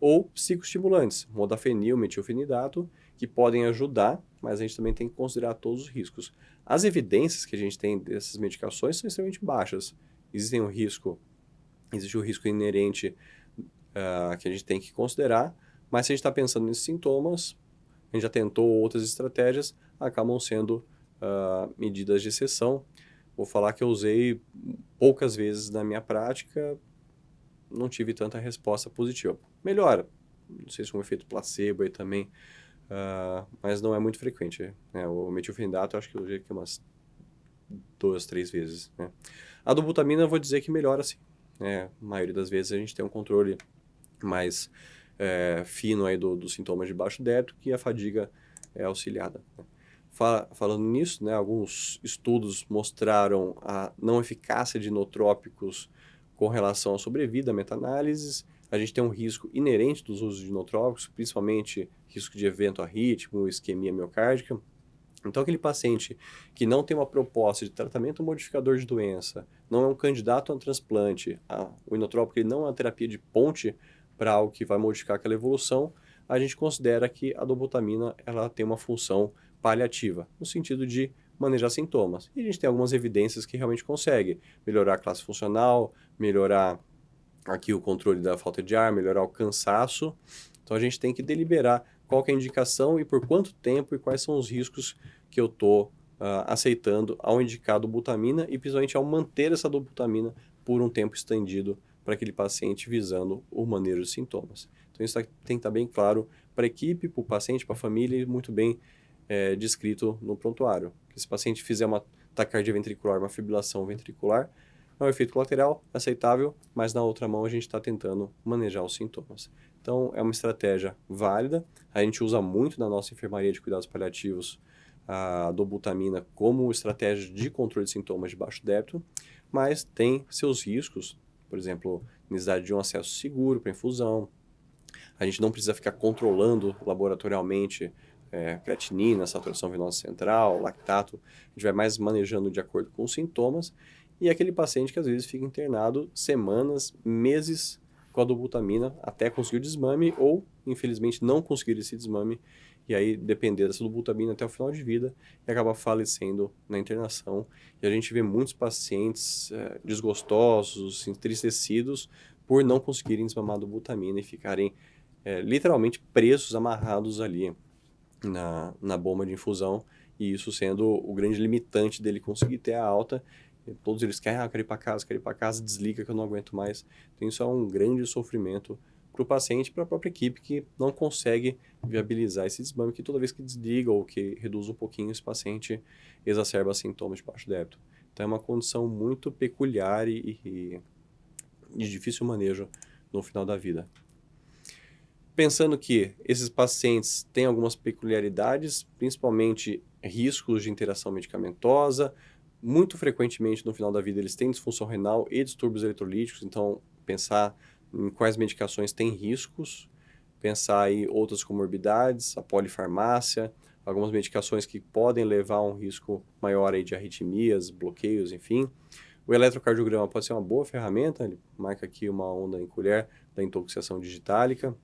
ou psicoestimulantes, modafinil, metilfenidato, que podem ajudar, mas a gente também tem que considerar todos os riscos. As evidências que a gente tem dessas medicações são extremamente baixas. Existe o risco inerente que a gente tem que considerar, mas se a gente está pensando nesses sintomas, a gente já tentou outras estratégias, acabam sendo medidas de exceção. Vou falar que eu usei poucas vezes na minha prática, não tive tanta resposta positiva. Melhora, não sei se é um efeito placebo aí também, mas não é muito frequente, né? O metilfenidato eu acho que eu usei aqui umas 2, 3 vezes, né? A dobutamina eu vou dizer que melhora sim, né? A maioria das vezes a gente tem um controle mais fino aí dos sintomas de baixo débito, que a fadiga é auxiliada, né? Falando nisso, né, alguns estudos mostraram a não eficácia de inotrópicos com relação à sobrevida, meta-análises. A gente tem um risco inerente dos usos de inotrópicos, principalmente risco de evento arrítmico, isquemia miocárdica. Então, aquele paciente que não tem uma proposta de tratamento modificador de doença, não é um candidato a um transplante, o inotrópico ele não é uma terapia de ponte para algo que vai modificar aquela evolução, a gente considera que a dobutamina ela tem uma função paliativa, no sentido de manejar sintomas. E a gente tem algumas evidências que realmente consegue melhorar a classe funcional, melhorar aqui o controle da falta de ar, melhorar o cansaço. Então a gente tem que deliberar qual que é a indicação e por quanto tempo e quais são os riscos que eu estou aceitando ao indicar a dobutamina e principalmente ao manter essa dobutamina por um tempo estendido para aquele paciente visando o manejo de sintomas. Então isso tem que estar bem claro para a equipe, para o paciente, para a família e muito bem descrito no prontuário. Se esse paciente fizer uma taquicardia ventricular, uma fibrilação ventricular, é um efeito colateral, aceitável, mas na outra mão a gente está tentando manejar os sintomas. Então, é uma estratégia válida. A gente usa muito na nossa enfermaria de cuidados paliativos a dobutamina como estratégia de controle de sintomas de baixo débito, mas tem seus riscos, por exemplo, necessidade de um acesso seguro para infusão. A gente não precisa ficar controlando laboratorialmente creatinina, saturação venosa central, lactato. A gente vai mais manejando de acordo com os sintomas. E aquele paciente que às vezes fica internado semanas, meses com a dobutamina até conseguir o desmame ou, infelizmente, não conseguir esse desmame e aí depender dessa dobutamina até o final de vida e acaba falecendo na internação. E a gente vê muitos pacientes desgostosos, entristecidos por não conseguirem desmamar a dobutamina e ficarem literalmente presos, amarrados ali na bomba de infusão, e isso sendo o grande limitante dele conseguir ter a alta. E todos eles querem, quero ir para casa, desliga que eu não aguento mais. Então isso é um grande sofrimento para o paciente e para a própria equipe que não consegue viabilizar esse desmame, que toda vez que desliga ou que reduz um pouquinho, esse paciente exacerba sintomas de baixo débito. Então é uma condição muito peculiar e de difícil manejo no final da vida. Pensando que esses pacientes têm algumas peculiaridades, principalmente riscos de interação medicamentosa, muito frequentemente no final da vida eles têm disfunção renal e distúrbios eletrolíticos, então pensar em quais medicações têm riscos, pensar em outras comorbidades, a polifarmácia, algumas medicações que podem levar a um risco maior aí de arritmias, bloqueios, enfim. O eletrocardiograma pode ser uma boa ferramenta, ele marca aqui uma onda em colher da intoxicação digitálica.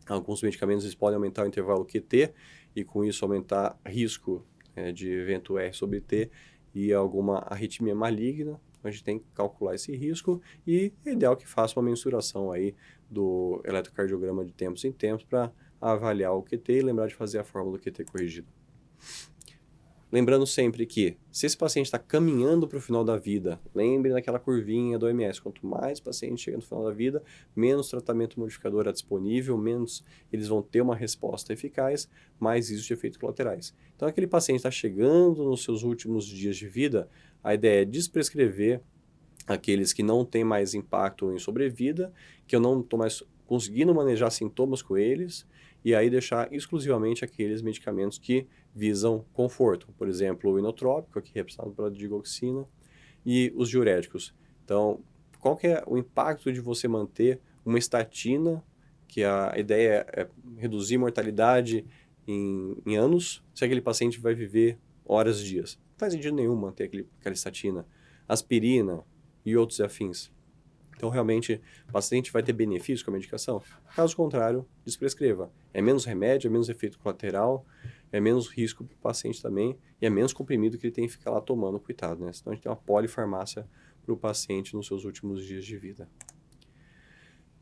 Alguns medicamentos eles podem aumentar o intervalo QT e com isso aumentar risco de evento R sobre T e alguma arritmia maligna. A gente tem que calcular esse risco e é ideal que faça uma mensuração aí do eletrocardiograma de tempos em tempos para avaliar o QT e lembrar de fazer a fórmula do QT corrigida. Lembrando sempre que, se esse paciente está caminhando para o final da vida, lembre daquela curvinha do OMS, quanto mais paciente chega no final da vida, menos tratamento modificador é disponível, menos eles vão ter uma resposta eficaz, mais isso de efeitos colaterais. Então, aquele paciente está chegando nos seus últimos dias de vida, a ideia é desprescrever aqueles que não têm mais impacto em sobrevida, que eu não estou mais conseguindo manejar sintomas com eles, e aí deixar exclusivamente aqueles medicamentos que visam conforto. Por exemplo, o inotrópico, aqui representado pela digoxina, e os diuréticos. Então, qual que é o impacto de você manter uma estatina, que a ideia é reduzir mortalidade em anos, se aquele paciente vai viver horas, dias? Não faz sentido nenhum manter aquela estatina. Aspirina e outros afins. Então, realmente, o paciente vai ter benefício com a medicação? Caso contrário, desprescreva. É menos remédio, é menos efeito colateral, é menos risco para o paciente também, e é menos comprimido que ele tem que ficar lá tomando, coitado, né? Senão a gente tem uma polifarmácia para o paciente nos seus últimos dias de vida.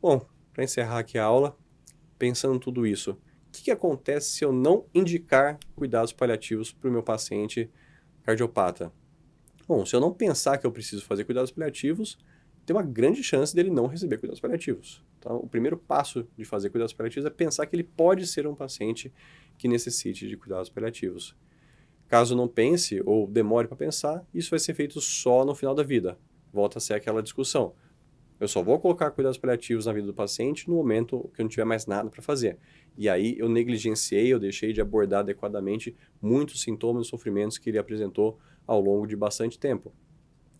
Bom, para encerrar aqui a aula, pensando em tudo isso, o que acontece se eu não indicar cuidados paliativos para o meu paciente cardiopata? Bom, se eu não pensar que eu preciso fazer cuidados paliativos, tem uma grande chance dele não receber cuidados paliativos. Então, o primeiro passo de fazer cuidados paliativos é pensar que ele pode ser um paciente que necessite de cuidados paliativos. Caso não pense ou demore para pensar, isso vai ser feito só no final da vida. Volta a ser aquela discussão. Eu só vou colocar cuidados paliativos na vida do paciente no momento que eu não tiver mais nada para fazer. E aí eu negligenciei, eu deixei de abordar adequadamente muitos sintomas e sofrimentos que ele apresentou ao longo de bastante tempo.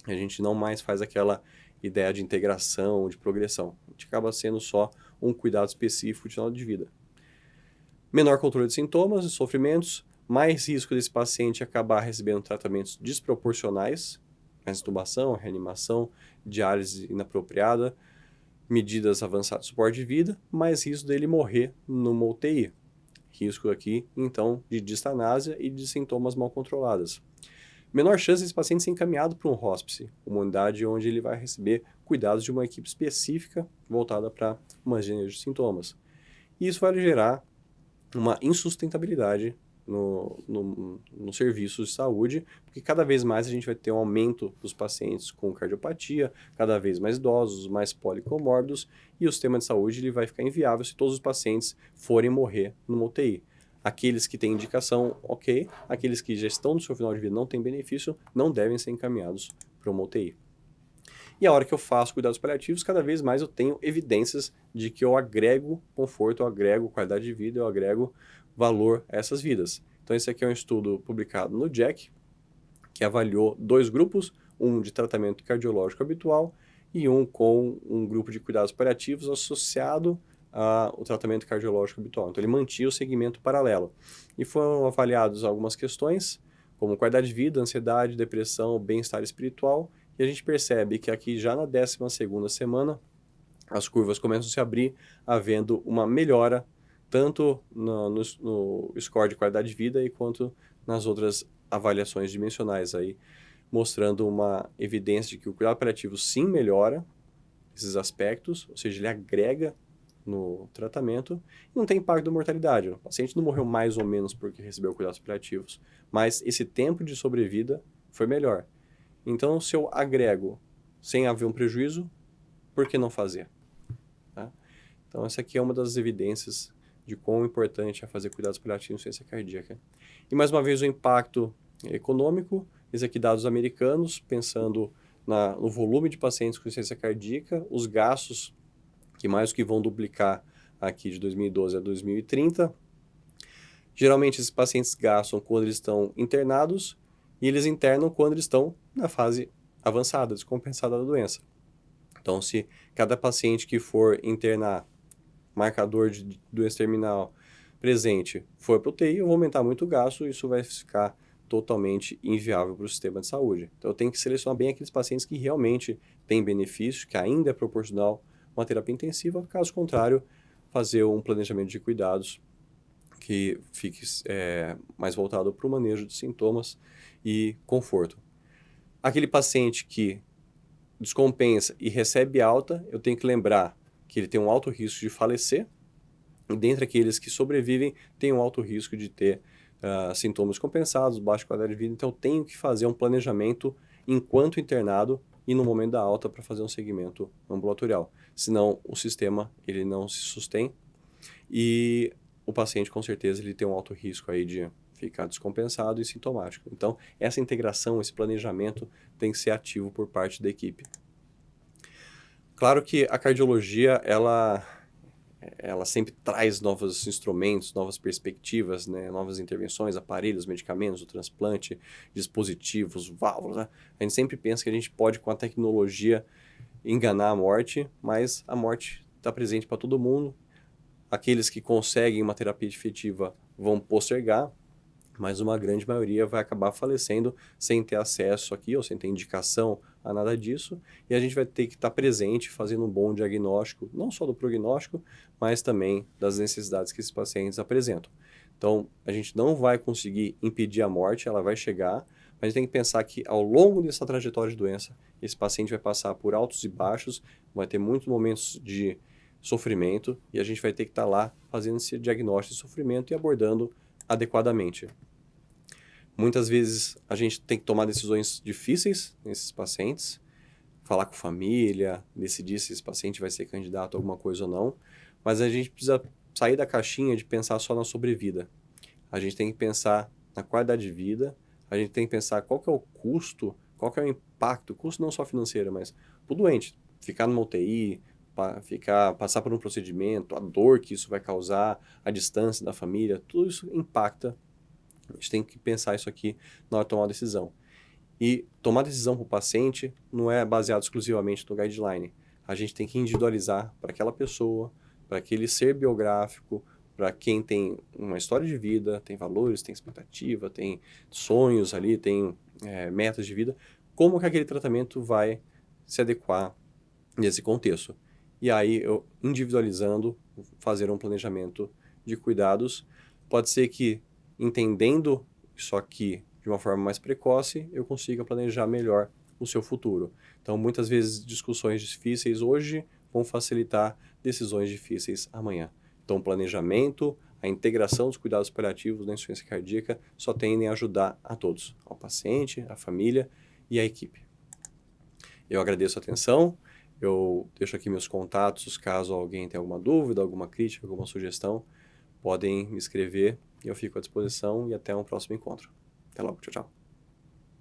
A gente não mais faz aquela ideia de integração, de progressão. A gente acaba sendo só um cuidado específico de final de vida. Menor controle de sintomas e sofrimentos, mais risco desse paciente acabar recebendo tratamentos desproporcionais, mais intubação, reanimação, diálise inapropriada, medidas avançadas de suporte de vida, mais risco dele morrer numa UTI. Risco aqui, então, de distanásia e de sintomas mal controlados. Menor chance desse paciente ser encaminhado para um hospice, uma unidade onde ele vai receber cuidados de uma equipe específica voltada para uma gênero de sintomas. E isso vai gerar uma insustentabilidade nos serviços de saúde, porque cada vez mais a gente vai ter um aumento dos pacientes com cardiopatia, cada vez mais idosos, mais policomórbidos, e o sistema de saúde ele vai ficar inviável se todos os pacientes forem morrer numa UTI. Aqueles que têm indicação, ok. Aqueles que já estão no seu final de vida não têm benefício, não devem ser encaminhados para uma UTI. E a hora que eu faço cuidados paliativos, cada vez mais eu tenho evidências de que eu agrego conforto, eu agrego qualidade de vida, eu agrego valor a essas vidas. Então esse aqui é um estudo publicado no JACC, que avaliou 2 grupos, um de tratamento cardiológico habitual e um com um grupo de cuidados paliativos associado ao tratamento cardiológico habitual. Então ele mantinha o segmento paralelo. E foram avaliadas algumas questões, como qualidade de vida, ansiedade, depressão, bem-estar espiritual, e a gente percebe que aqui já na 12ª semana, as curvas começam a se abrir, havendo uma melhora, tanto no score de qualidade de vida, quanto nas outras avaliações dimensionais, aí, mostrando uma evidência de que o cuidado paliativo sim melhora esses aspectos, ou seja, ele agrega no tratamento e não tem impacto da mortalidade. O paciente não morreu mais ou menos porque recebeu cuidados paliativos, mas esse tempo de sobrevida foi melhor. Então, se eu agrego sem haver um prejuízo, por que não fazer? Tá? Então, essa aqui é uma das evidências de quão importante é fazer cuidados paliativos em ciência cardíaca. E, mais uma vez, o impacto econômico. Esse aqui, dados americanos, pensando no volume de pacientes com insuficiência cardíaca, os gastos que mais que vão duplicar aqui de 2012 a 2030. Geralmente, esses pacientes gastam quando eles estão internados e eles internam quando eles estão na fase avançada, descompensada da doença. Então, se cada paciente que for internar, marcador de doença terminal presente, for para o UTI, eu vou aumentar muito o gasto e isso vai ficar totalmente inviável para o sistema de saúde. Então, eu tenho que selecionar bem aqueles pacientes que realmente têm benefício, que ainda é proporcional uma terapia intensiva, caso contrário, fazer um planejamento de cuidados que fique mais voltado para o manejo de sintomas e conforto. Aquele paciente que descompensa e recebe alta, eu tenho que lembrar que ele tem um alto risco de falecer, e dentre aqueles que sobrevivem, tem um alto risco de ter sintomas compensados, baixa qualidade de vida, então eu tenho que fazer um planejamento enquanto internado e no momento da alta para fazer um segmento ambulatorial. Senão o sistema ele não se sustém e o paciente com certeza ele tem um alto risco aí de ficar descompensado e sintomático. Então essa integração, esse planejamento tem que ser ativo por parte da equipe. Claro que a cardiologia ela sempre traz novos instrumentos, novas perspectivas, né? Novas intervenções, aparelhos, medicamentos, o transplante, dispositivos, válvulas. Né? A gente sempre pensa que a gente pode, com a tecnologia, enganar a morte, mas a morte está presente para todo mundo. Aqueles que conseguem uma terapia efetiva vão postergar, mas uma grande maioria vai acabar falecendo sem ter acesso aqui ou sem ter indicação a nada disso, e a gente vai ter que estar presente fazendo um bom diagnóstico, não só do prognóstico, mas também das necessidades que esses pacientes apresentam. Então, a gente não vai conseguir impedir a morte, ela vai chegar, mas a gente tem que pensar que ao longo dessa trajetória de doença, esse paciente vai passar por altos e baixos, vai ter muitos momentos de sofrimento, e a gente vai ter que estar lá fazendo esse diagnóstico de sofrimento e abordando adequadamente. Muitas vezes a gente tem que tomar decisões difíceis nesses pacientes, falar com a família, decidir se esse paciente vai ser candidato a alguma coisa ou não, mas a gente precisa sair da caixinha de pensar só na sobrevida. A gente tem que pensar na qualidade de vida, a gente tem que pensar qual que é o custo, qual que é o impacto, custo não só financeiro, mas para o doente, ficar numa UTI, passar por um procedimento, a dor que isso vai causar, a distância da família, tudo isso impacta. A gente tem que pensar isso aqui na hora de tomar uma decisão. E tomar decisão para o paciente não é baseado exclusivamente no guideline. A gente tem que individualizar para aquela pessoa, para aquele ser biográfico, para quem tem uma história de vida, tem valores, tem expectativa, tem sonhos ali, tem metas de vida, como que aquele tratamento vai se adequar nesse contexto. E aí, eu individualizando, fazer um planejamento de cuidados, pode ser que entendendo isso aqui de uma forma mais precoce, eu consiga planejar melhor o seu futuro. Então, muitas vezes, discussões difíceis hoje vão facilitar decisões difíceis amanhã. Então, o planejamento, a integração dos cuidados paliativos na insuficiência cardíaca só tendem a ajudar a todos, ao paciente, à família e à equipe. Eu agradeço a atenção, eu deixo aqui meus contatos, caso alguém tenha alguma dúvida, alguma crítica, alguma sugestão, podem me escrever e eu fico à disposição e até um próximo encontro. Até logo, tchau, tchau.